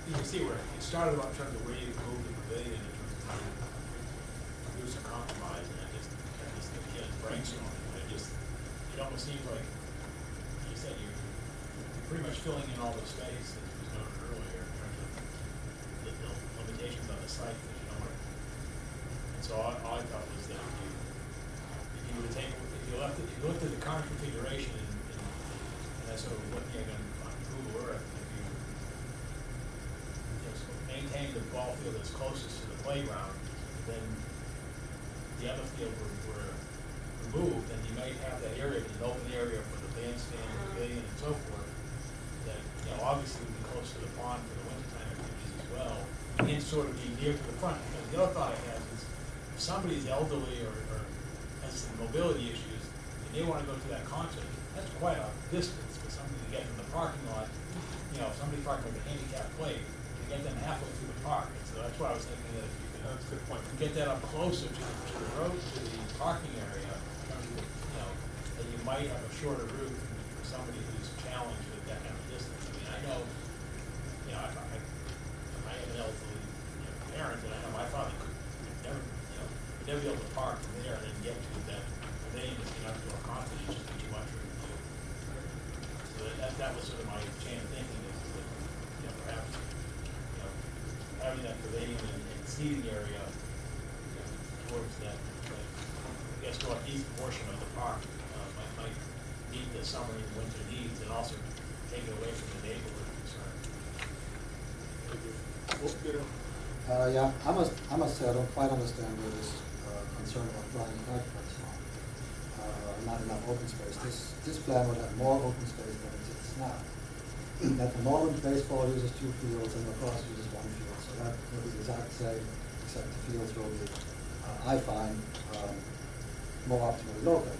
you can see where it started about trying to way to move the pavilion in terms of trying to do some compromise, and I just again, brainstorming, and it almost seems like, you said, you're pretty much filling in all the space that was noted earlier in terms of the limitations on the site that you don't want to. And so all I thought was that if you looked at the current configuration and that's sort of looking at on Google Earth, if you sort of maintain the ball field that's closest to the playground, then the other field were removed, and you might have that area, an open area for the bandstand, pavilion, and so forth, that, obviously would be close to the pond for the wintertime activities as well, and sort of be near to the front. Because the other thought I have is, if somebody's elderly or has some mobility issues, and they wanna go to that concert, that's quite a distance for somebody to get from the parking lot, if somebody's parking with a handicap plate, to get them halfway through the park. And so that's why I was thinking that if you could, That's a good point. get that up closer to the road, to the parking area, that you might have a shorter route for somebody who's challenged with that kind of distance. I mean, I know, I have an elderly parent, and I know my father could never be able to park from there and then get to that pavilion if you have to go to a concert, it's just too much for him to do. So that was sort of my chain of thinking is that, perhaps, having that pavilion and seating area towards that, I guess, northeast portion of the park, might meet the summer and winter needs and also take it away from the neighborhood concern. Yeah, I must say, I don't quite understand where this concern about flying kite comes from. Not enough open space. This plan would have more open space than exists now. At the moment, baseball uses 2 fields and lacrosse uses 1 field, so that will be the exact same, except the fields will be, I find, more optimally located,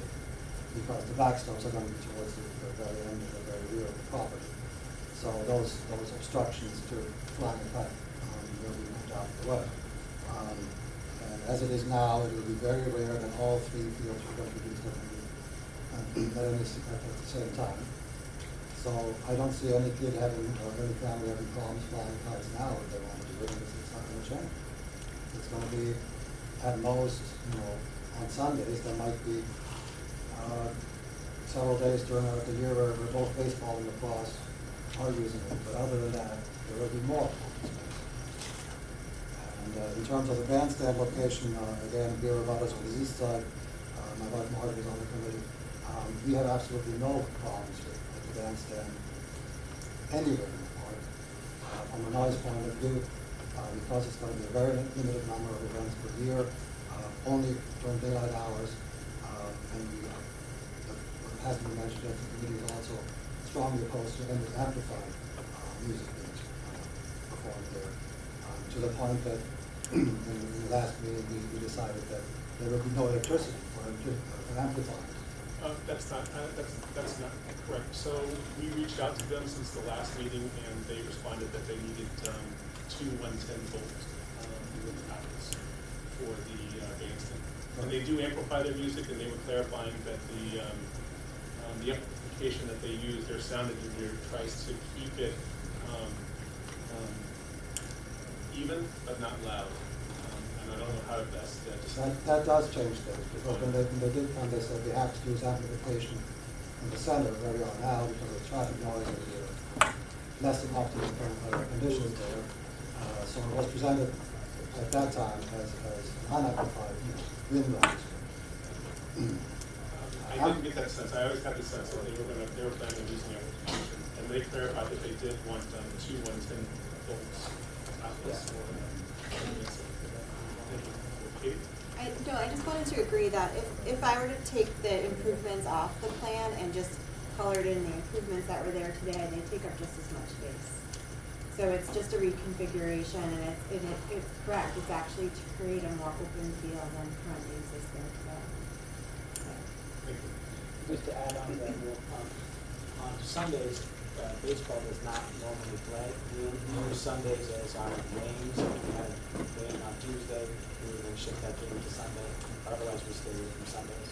because the backstops are going to be towards the very end and the very rear of the property. So those obstructions to flying a kite will be moved out of the way. And as it is now, it will be very rare that all 3 fields are going to be used at the same time. So I don't see any kid having, or any family having problems flying kites now if they want to do it, because it's not going to change. It's going to be, at most, on Sundays, there might be several days during the year where both baseball and lacrosse are using it, but other than that, there will be more open space. And in terms of the bandstand location, again, beer about us on the east side, my wife Margaret is on the committee, we have absolutely no problems with the bandstand anywhere in the park. From a noise point of view, because it's going to be a very limited number of events per year, only during daylight hours, and what hasn't been mentioned yet, the committee is also strongly opposed to any amplified music being performed there, to the point that in the last meeting we decided that there will be no electricity for an amplifier. That's not correct. So we reached out to them since the last meeting, and they responded that they needed 2 110-volt outlets for the bandstand. And they do amplify their music, and they were clarifying that the amplification that they use, their sound engineer tries to keep it even but not loud. And I don't know how to best That does change things, because when they did come, they said they have to use amplification in the center where we are now because of the traffic noise and the less than optimal conditions there. So it was presented at that time as unamplified wind lines. I didn't get that sense. I always had the sense that they were planning on using amplification, and they clarified that they did want 2 110-volt outlets for I just wanted to agree that if I were to take the improvements off the plan and just colored in the improvements that were there today, they take up just as much space. So it's just a reconfiguration, and it's correct. It's actually to create a more open field than currently existing today. Just to add on to that, on Sundays, baseball does not normally play. We use Sundays as our games. We had a game on Tuesday. We were going to shift that game to Sunday. Otherwise, we stay away from Sundays.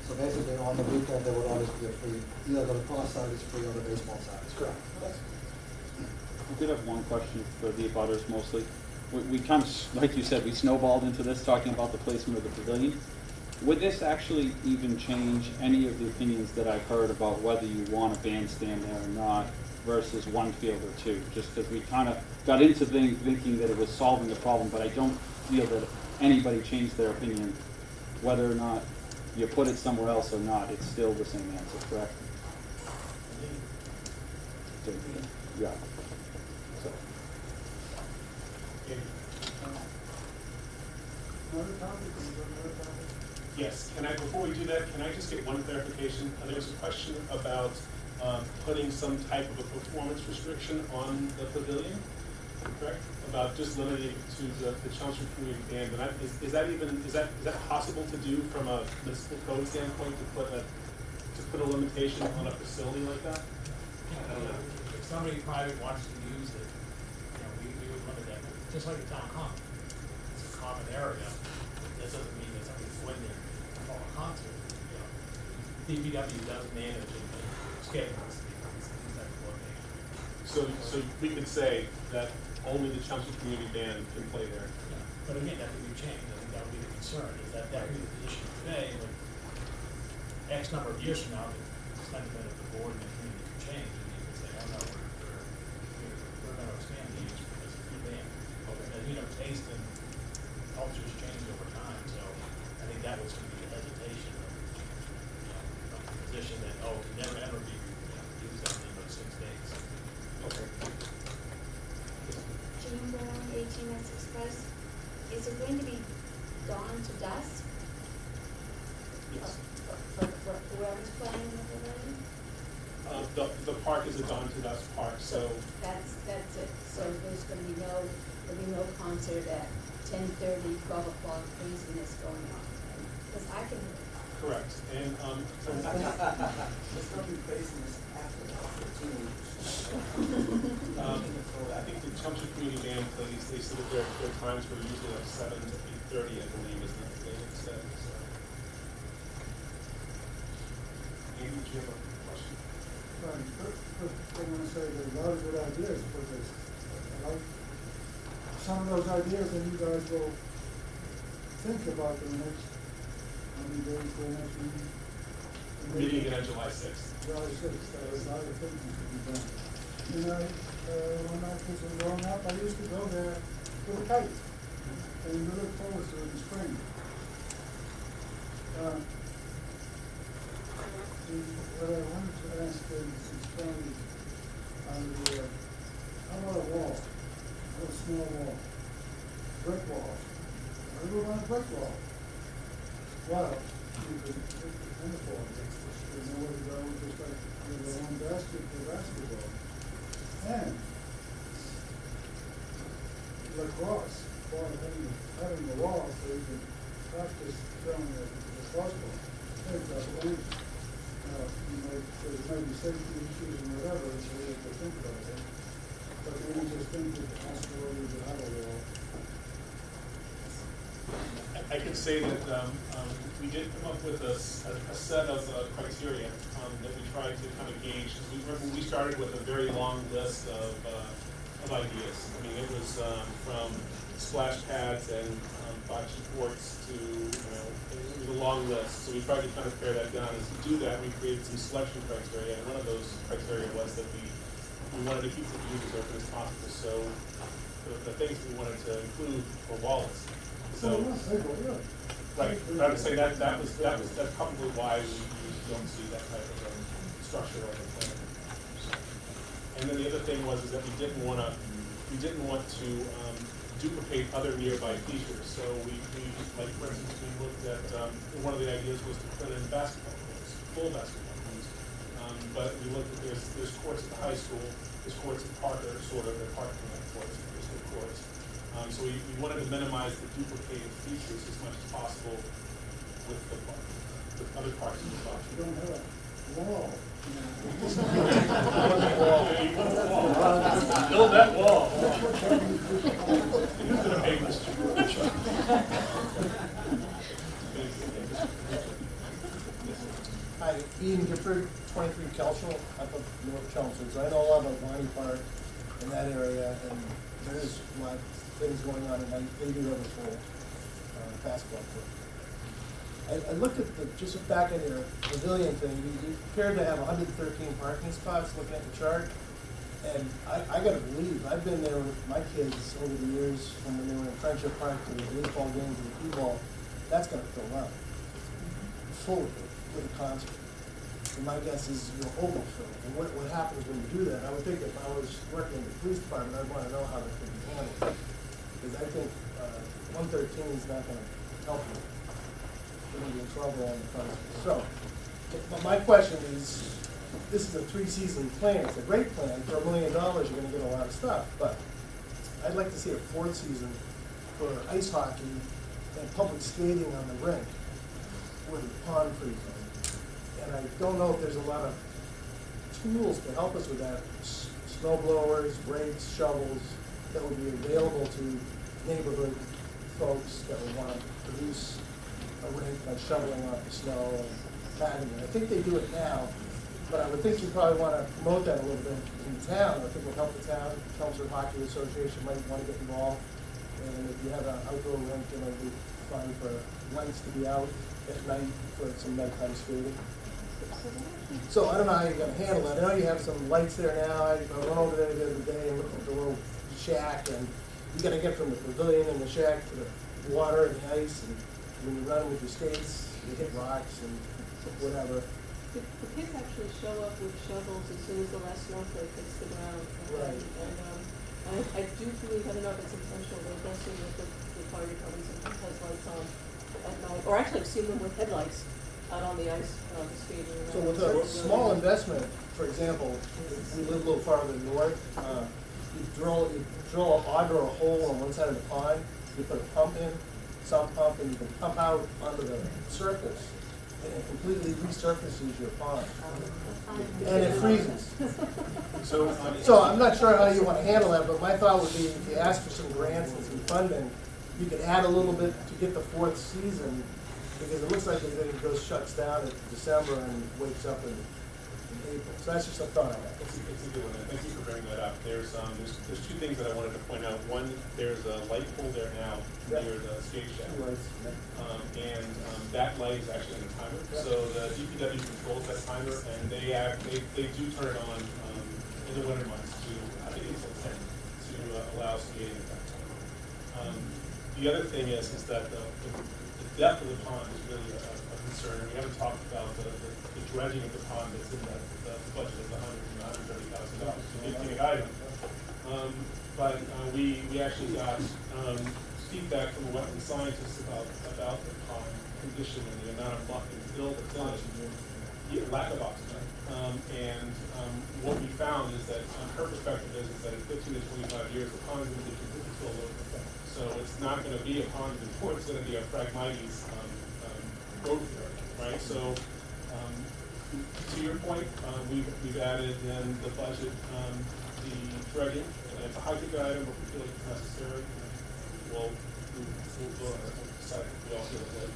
So basically, on the weekend, there would always be a free, either the lacrosse side is free or the baseball side is free. Correct. I did have one question for the abutters mostly. We kind of, like you said, we snowballed into this talking about the placement of the pavilion. Would this actually even change any of the opinions that I've heard about whether you want a bandstand there or not versus one field or two? Just because we kind of got into things thinking that it was solving the problem, but I don't feel that anybody changed their opinion whether or not you put it somewhere else or not. It's still the same answer, correct? Yeah. So. Another topic, another topic? Yes, before we do that, can I just get one clarification? There was a question about putting some type of a performance restriction on the pavilion, correct? About just limiting it to the Chelmsford Community Band. And is that possible to do from a municipal code standpoint to put a limitation on a facility like that? I don't know. If somebody private wants to use it, we would limit that, just like a town common. It's a common area. That doesn't mean that somebody's going there for a concert. DPW does manage and schedules these type of locations. So we could say that only the Chelmsford Community Band can play there. Yeah. But again, that could be changed. I think that would be the concern, is that would be the position today, but X number of years from now, the sentiment of the board and the community can change, and you can say, oh no, we're going to expand the use because of the band. And taste and cultures change over time, so I think that was going to be a hesitation of the position that, it can never ever be used on any but 6 days. Okay. Jean Brown, 18 Mass Express, is it going to be dawn to dusk? Yes. For whoever's playing in the pavilion? The park is a dawn to dusk park, so. That's it. So there'll be no concert at 10:30, 12 o'clock, craziness going on. Because I can. Correct. And There's no craziness after I think the Chelmsford Community Band plays. They said that their times were usually like 7 to 8:30, I believe, is what they said. So. Amy, did you have a question? Right, first I want to say there's a lot of good ideas for this. I like some of those ideas that you guys will think about in the next, how many days for the next meeting? Meeting again on July 6th. July 6th, there's a lot of things to be done. When my kids were growing up, I used to go there with a kite, and we look forward to it in the spring. What I wanted to ask is funny on the, how about a wall? A small wall? Brick wall? I would want a brick wall. Well, you could put the tennis ball against it, you know where to go, just like the one basket for basketball. And lacrosse, having the wall so you can practice throwing the crossbow, things like that. There might be safety issues and whatever, so we have to think about it. But maybe just think that the possibilities of how to I can say that we did come up with a set of criteria that we tried to kind of gauge. We remember we started with a very long list of ideas. I mean, it was from splash pads and bocce courts to, it was a long list. So we tried to kind of pare that down. As to do that, we created some selection criteria, and one of those criteria was that we wanted to keep the views as open as possible. So the things we wanted to include were wallets. So, right, but I would say that's probably why we don't see that type of structure on the plan. And then the other thing was is that we didn't want to duplicate other nearby features. So we like for instance, we looked at one of the ideas was to put in basketball courts, full basketball courts. But we looked at there's courts at the high school, there's courts at Parker, sort of, they're parking lot courts, there's no courts. So we wanted to minimize the duplicated features as much as possible with the park, with other parts of the park. You don't have a wall. Build that wall. Hi, Ian Gifford, 23 Chelmsford, up of North Chelmsford. So I know a lot about Bonnie Park in that area, and there's a lot of things going on, and they do have a full basketball court. I looked at just back in your pavilion thing, you appeared to have 113 parking spots looking at the chart. And I gotta believe, I've been there with my kids over the years when they were in Friendship Park to the baseball games and the P-ball. That's gonna fill up. Full with a concert. And my guess is you'll overfill. And what happens when you do that? I would think if I was working in the police department, I'd wanna know how that could be handled. Because I think 113 is not gonna help you. You're gonna be in trouble on the concert. So, but my question is, this is a 3-season plan. It's a great plan. For $1 million, you're gonna get a lot of stuff. But I'd like to see a 4th season for ice hockey and public skating on the rink with a pond freeze on. And I don't know if there's a lot of tools to help us with that. Snow blowers, rakes, shovels that would be available to neighborhood folks that would want to produce a rink by shoveling off the snow and patting it. I think they do it now, but I would think you probably want to promote that a little bit in town. I think it would help the town. Chelmsford Hockey Association might want to get involved. And if you have an outdoor rink, it would be fun for lights to be out at night for some nighttime skating. So I don't know how you're going to handle that. I know you have some lights there now. I went over there the other day and looked at the little shack, and you got to get from the pavilion and the shack to the water and the ice. And when you run with your skates, you hit rocks and whatever. The kids actually show up with shovels as soon as the last snowflake hits the ground. Right. And I do believe, I don't know if it's intentional, but I've seen that the fire department sometimes has lights on at night. Or actually, I've seen them with headlights out on the ice, skating. So with a small investment, for example, if we live a little farther north, you auger a hole on one side of the pond, you put a pump in, sump pump, and you can pump out onto the surface, and it completely resurfaces your pond. And it freezes. So I'm not sure how you want to handle that, but my thought would be if you ask for some grants and some funding, you could add a little bit to get the 4th season, because it looks like it shuts down in December and wakes up in April. So that's just a thought I have. It's a good one. Thank you for bringing that up. There's 2 things that I wanted to point out. One, there's a light pole there now near the skate shack. And that light is actually on a timer. So the DPW controls that timer, and they do turn it on in the winter months to, I think it's at 10, to allow skating at that time. The other thing is that the depth of the pond is really a concern. We haven't talked about the dredging of the pond that's in the budget of $130,000. It's a big item. But we actually got feedback from the wetland scientists about the pond condition and the amount of muck and fill that's in it. Lack of oxygen. What we found is that, her perspective is that in 15 to 25 years, the pond is going to be full of effect. So it's not going to be a pond before, it's going to be a Phragmites growth area, right? So to your point, we've added in the budget the dredging. It's a high ticket item, but we feel like it's necessary. We'll decide if we all feel it good.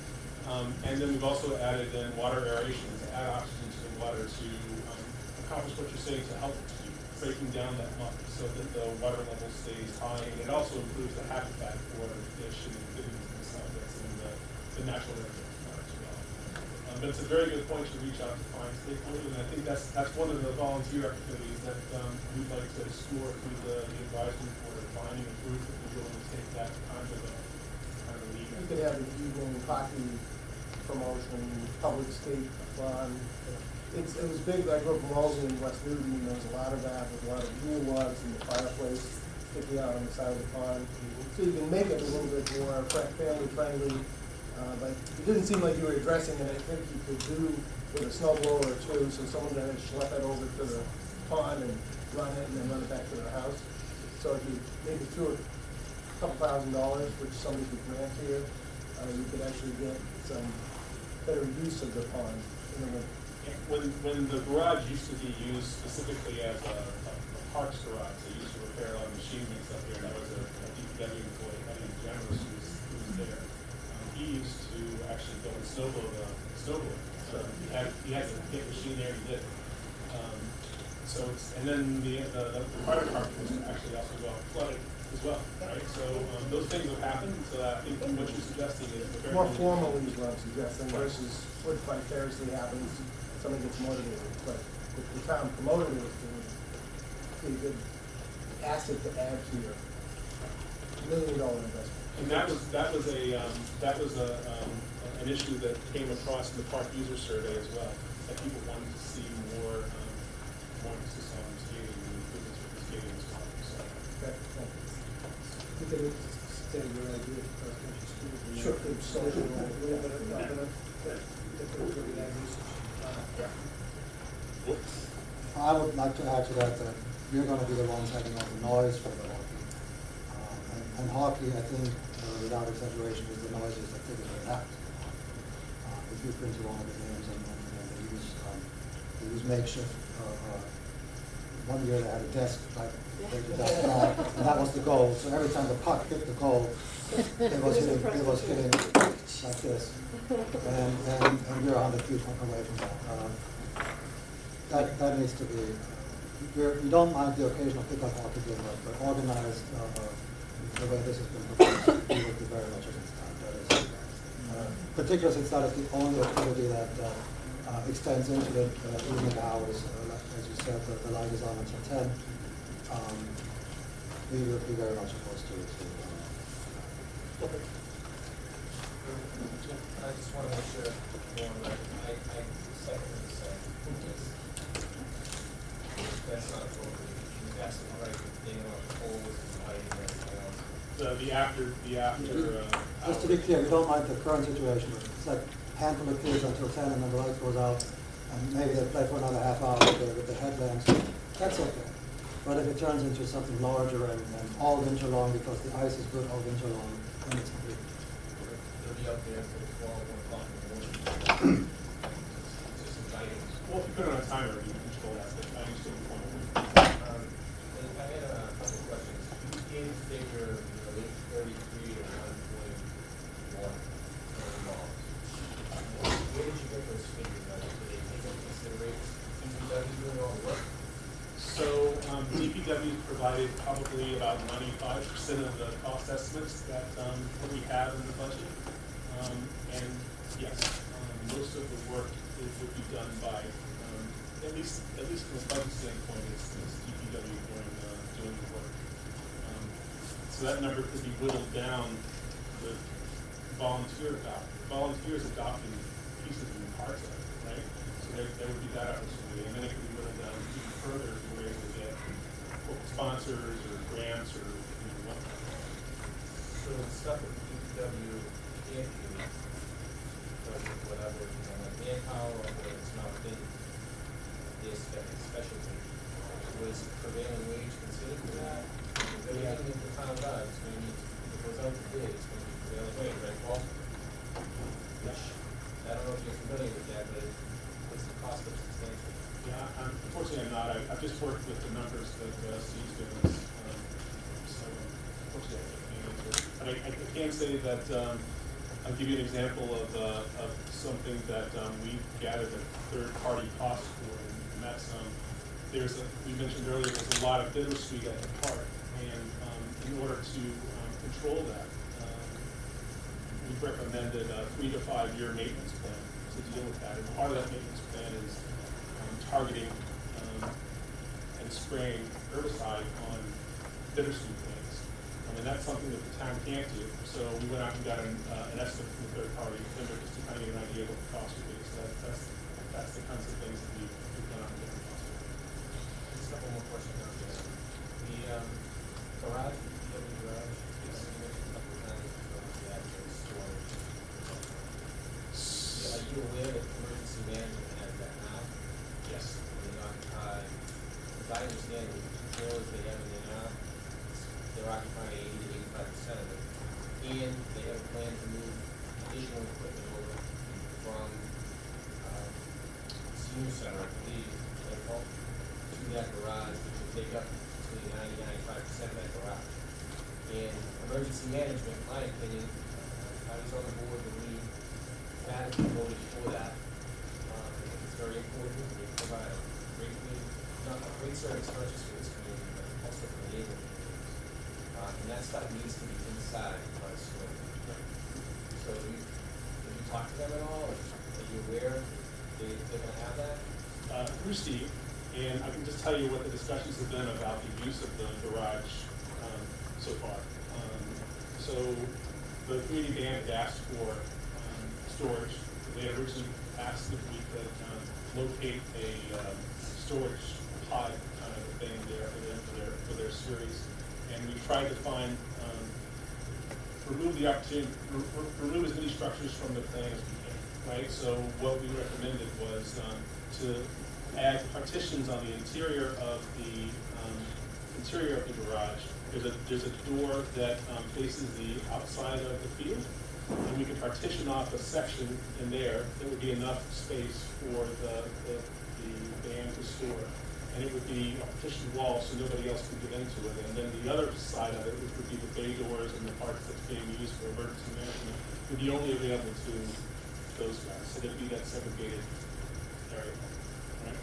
And then we've also added in water aeration to add oxygen to the water to accomplish what you're saying, to help breaking down that muck so that the water level stays high, and it also improves the habitat for fish and amphibians and stuff that's in the natural area as well. But it's a very good point to reach out to find stakeholders, and I think that's one of the volunteer activities that we'd like to explore through the advisory board, finding a group that would be willing to take that kind of lead. You could have an evening hockey promotion, public skate fun. It was big. I grew up in Wellesley in West Newton. There was a lot of that, with a lot of Yule logs in the fireplace sticking out on the side of the pond. So you can make it a little bit more family friendly. But it didn't seem like you were addressing it. I think you could do with a snow blower or two, so someone had to schlep it over to the pond and run it, and then run it back to their house. So if you maybe threw a couple $1,000, which somebody could grant to you, you could actually get some better use of the pond in the winter. When the garage used to be used specifically as a parks garage, they used to repair a lot of machinery and stuff here, and that was a DPW employee, Eddie Generous, who was there. He used to actually go and snowblow the snowboard. So he had a big machine there, he did it. So it's, and then the fire department was actually also go out and flood it as well, right? So those things have happened, so I think what you're suggesting is very more formal is what I'm suggesting, versus what vicariously happens, somebody gets motivated. But if the town promoted it, it would be a good asset to add to your $1 million investment. And that was an issue that came across in the park user survey as well, that people wanted to see more emphasis on skating and improvements with the skating as well. So. Okay, thank you. You can stay your idea for cross-country skiing. Sure. Social, a little bit of I would like to add to that we're going to be the ones having all the noise for the hockey. And hockey, I think, without exaggeration, is the noisiest activity we have. If you've been to one of the games and they use makeshift, one year they had a desk like they did that, and that was the goal. So every time the puck hit the goal, it was hitting like this, and you're 100 feet away from that. That needs to be. We don't mind the occasional pickup hockey game, but organized the way this has been proposed, we would be very much against that. That is, particularly since that is the only activity that extends into the evening hours. As you said, the light is on until 10. We would be very much opposed to it. I just want to make sure you're on record. I second what you said. That's not appropriate. You've got some right digging on poles and lighting and everything else. Just to be clear, we don't mind the current situation. It's like a handful of kids until 10 and then the light goes out, and maybe they play for another half hour with the headlamps. That's okay. But if it turns into something larger and all winter long, because the ice is good all winter long, then it's complete. They'll be up there till 12, 1 o'clock in the morning. Just inviting. Well, if you put it on a timer, you can control that, but I understand the point. I had a couple of questions. You gave the figure, 833 to 141 million dollars. Where did you get those figures? Did they take into consideration DPW doing all the work? So DPW provided probably about 95% of the cost estimates that we have in the budget. And yes, most of the work would be done by, at least from a budget standpoint, it's DPW doing the work. So that number could be whittled down with volunteers adopting pieces and parts of it, right? So there would be that opportunity, and then it could be whittled down even further if we're able to get sponsors or grants or whatnot. So the stuff that DPW can't do, because of whatever, like manpower or it's not been, the is prevailing wage considered for that? If everything that the town does, it's gonna need, if it goes out to bid, it's gonna be prevailing wage, right, Paul? Which, I don't know if you're familiar with that, but it's the cost of substantial. Yeah, unfortunately I'm not. I've just worked with the numbers that Steve's given us. So unfortunately I can't answer it. But I can say that, I'll give you an example of something that we gathered a third-party cost for, and that's, we mentioned earlier, there's a lot of bittersweet at the park, and in order to control that, we've recommended a 3 to 5 year maintenance plan to deal with that. And part of that maintenance plan is targeting and spraying herbicide on bittersweet plants. And that's something that the town can't do. So we went out and got an estimate from a third party vendor just to kind of get an idea of what the cost would be. So that's the kinds of things that we've done on different costs. Just a couple more questions on this. The garage, the other garage, you mentioned a couple of times the actual storage. Yeah, are you aware that emergency management has that now? Yes. They're not, as I understand it, the trailers they have in there now, they're occupying 80 to 85% of it. And they have a plan to move additional equipment over from senior center, I believe, to that garage, which will take up between 90 and 95% of that garage. And emergency management, in my opinion, I was on the board when we voted for that. I think it's very important. We provide a great service, not just for this community, but also for the neighboring communities. And that stuff needs to be inside by the store. So have you talked to them at all? Are you aware they're gonna have that? Through Steve, and I can just tell you what the discussions have been about the use of the garage so far. So the community band asked for storage. They had originally asked if we could locate a storage pod kind of thing there for their series. And we tried to find, remove the opportunity, remove as many structures from the plan as we can, right? So what we recommended was to add partitions on the interior of the garage. There's a door that faces the outside of the field, and we could partition off a section in there that would be enough space for the band to store. And it would be a partitioned wall so nobody else could get into it. And then the other side of it, which would be the bay doors and the parts that's being used for emergency management, would be only available to those guys. So there'd be that segregated area. Right?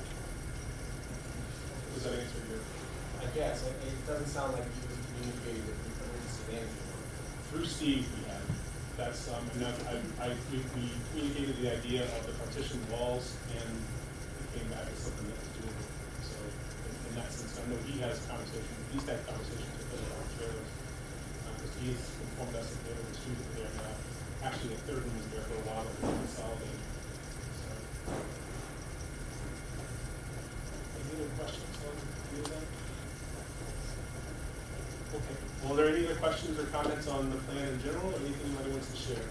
Does that answer your? I guess. It doesn't sound like you communicated with emergency management. Through Steve, we have. That's we communicated the idea of the partitioned walls, and it came back as something that was doable. So in that sense, I know he's had conversations with other trailers. Because he has informed us that there was two that were there now. Actually, the third one was there for a while, but we consolidated. So. Any other questions on any of that? Okay. Well, are there any other questions or comments on the plan in general, or anything anybody wants to share?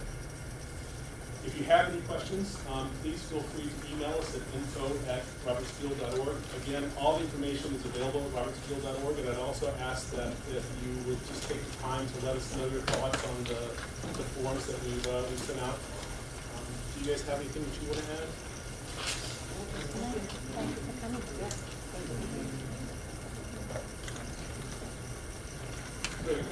If you have any questions, please feel free to email us at info@robertsfield.org. Again, all the information is available at robertsfield.org, and I'd also ask that if you would just take the time to let us know your thoughts on the forms that we've sent out. Do you guys have anything that you want to add? Thank you for coming. Yes. Great.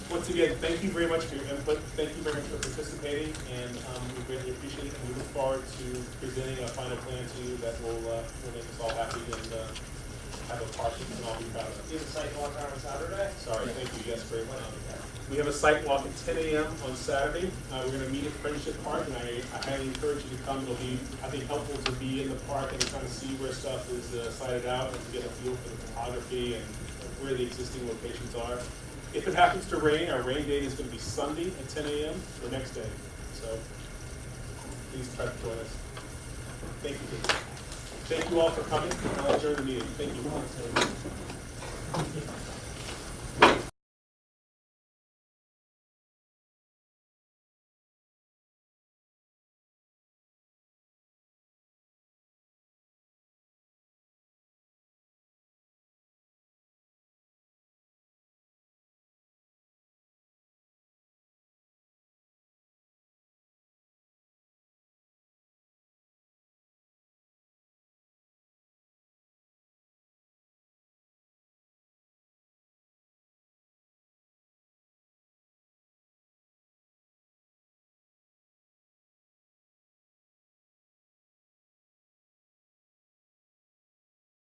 Once again, thank you very much for your input. Thank you very much for participating, and we greatly appreciate it. And we look forward to presenting a final plan to you that will make us all happy and have a park that we can all be proud of. Do the site walk on Saturday? Sorry, thank you. Yes, very much. We have a site walk at 10 a.m. on Saturday. We're going to meet at Friendship Park, and I highly encourage you to come. It'll be, I think, helpful to be in the park and kind of see where stuff is sited out and to get a feel for the topography and where the existing locations are. If it happens to rain, our rain date is going to be Sunday at 10 a.m. the next day. So please try to join us. Thank you. Thank you all for coming. I'll adjourn the meeting. Thank you.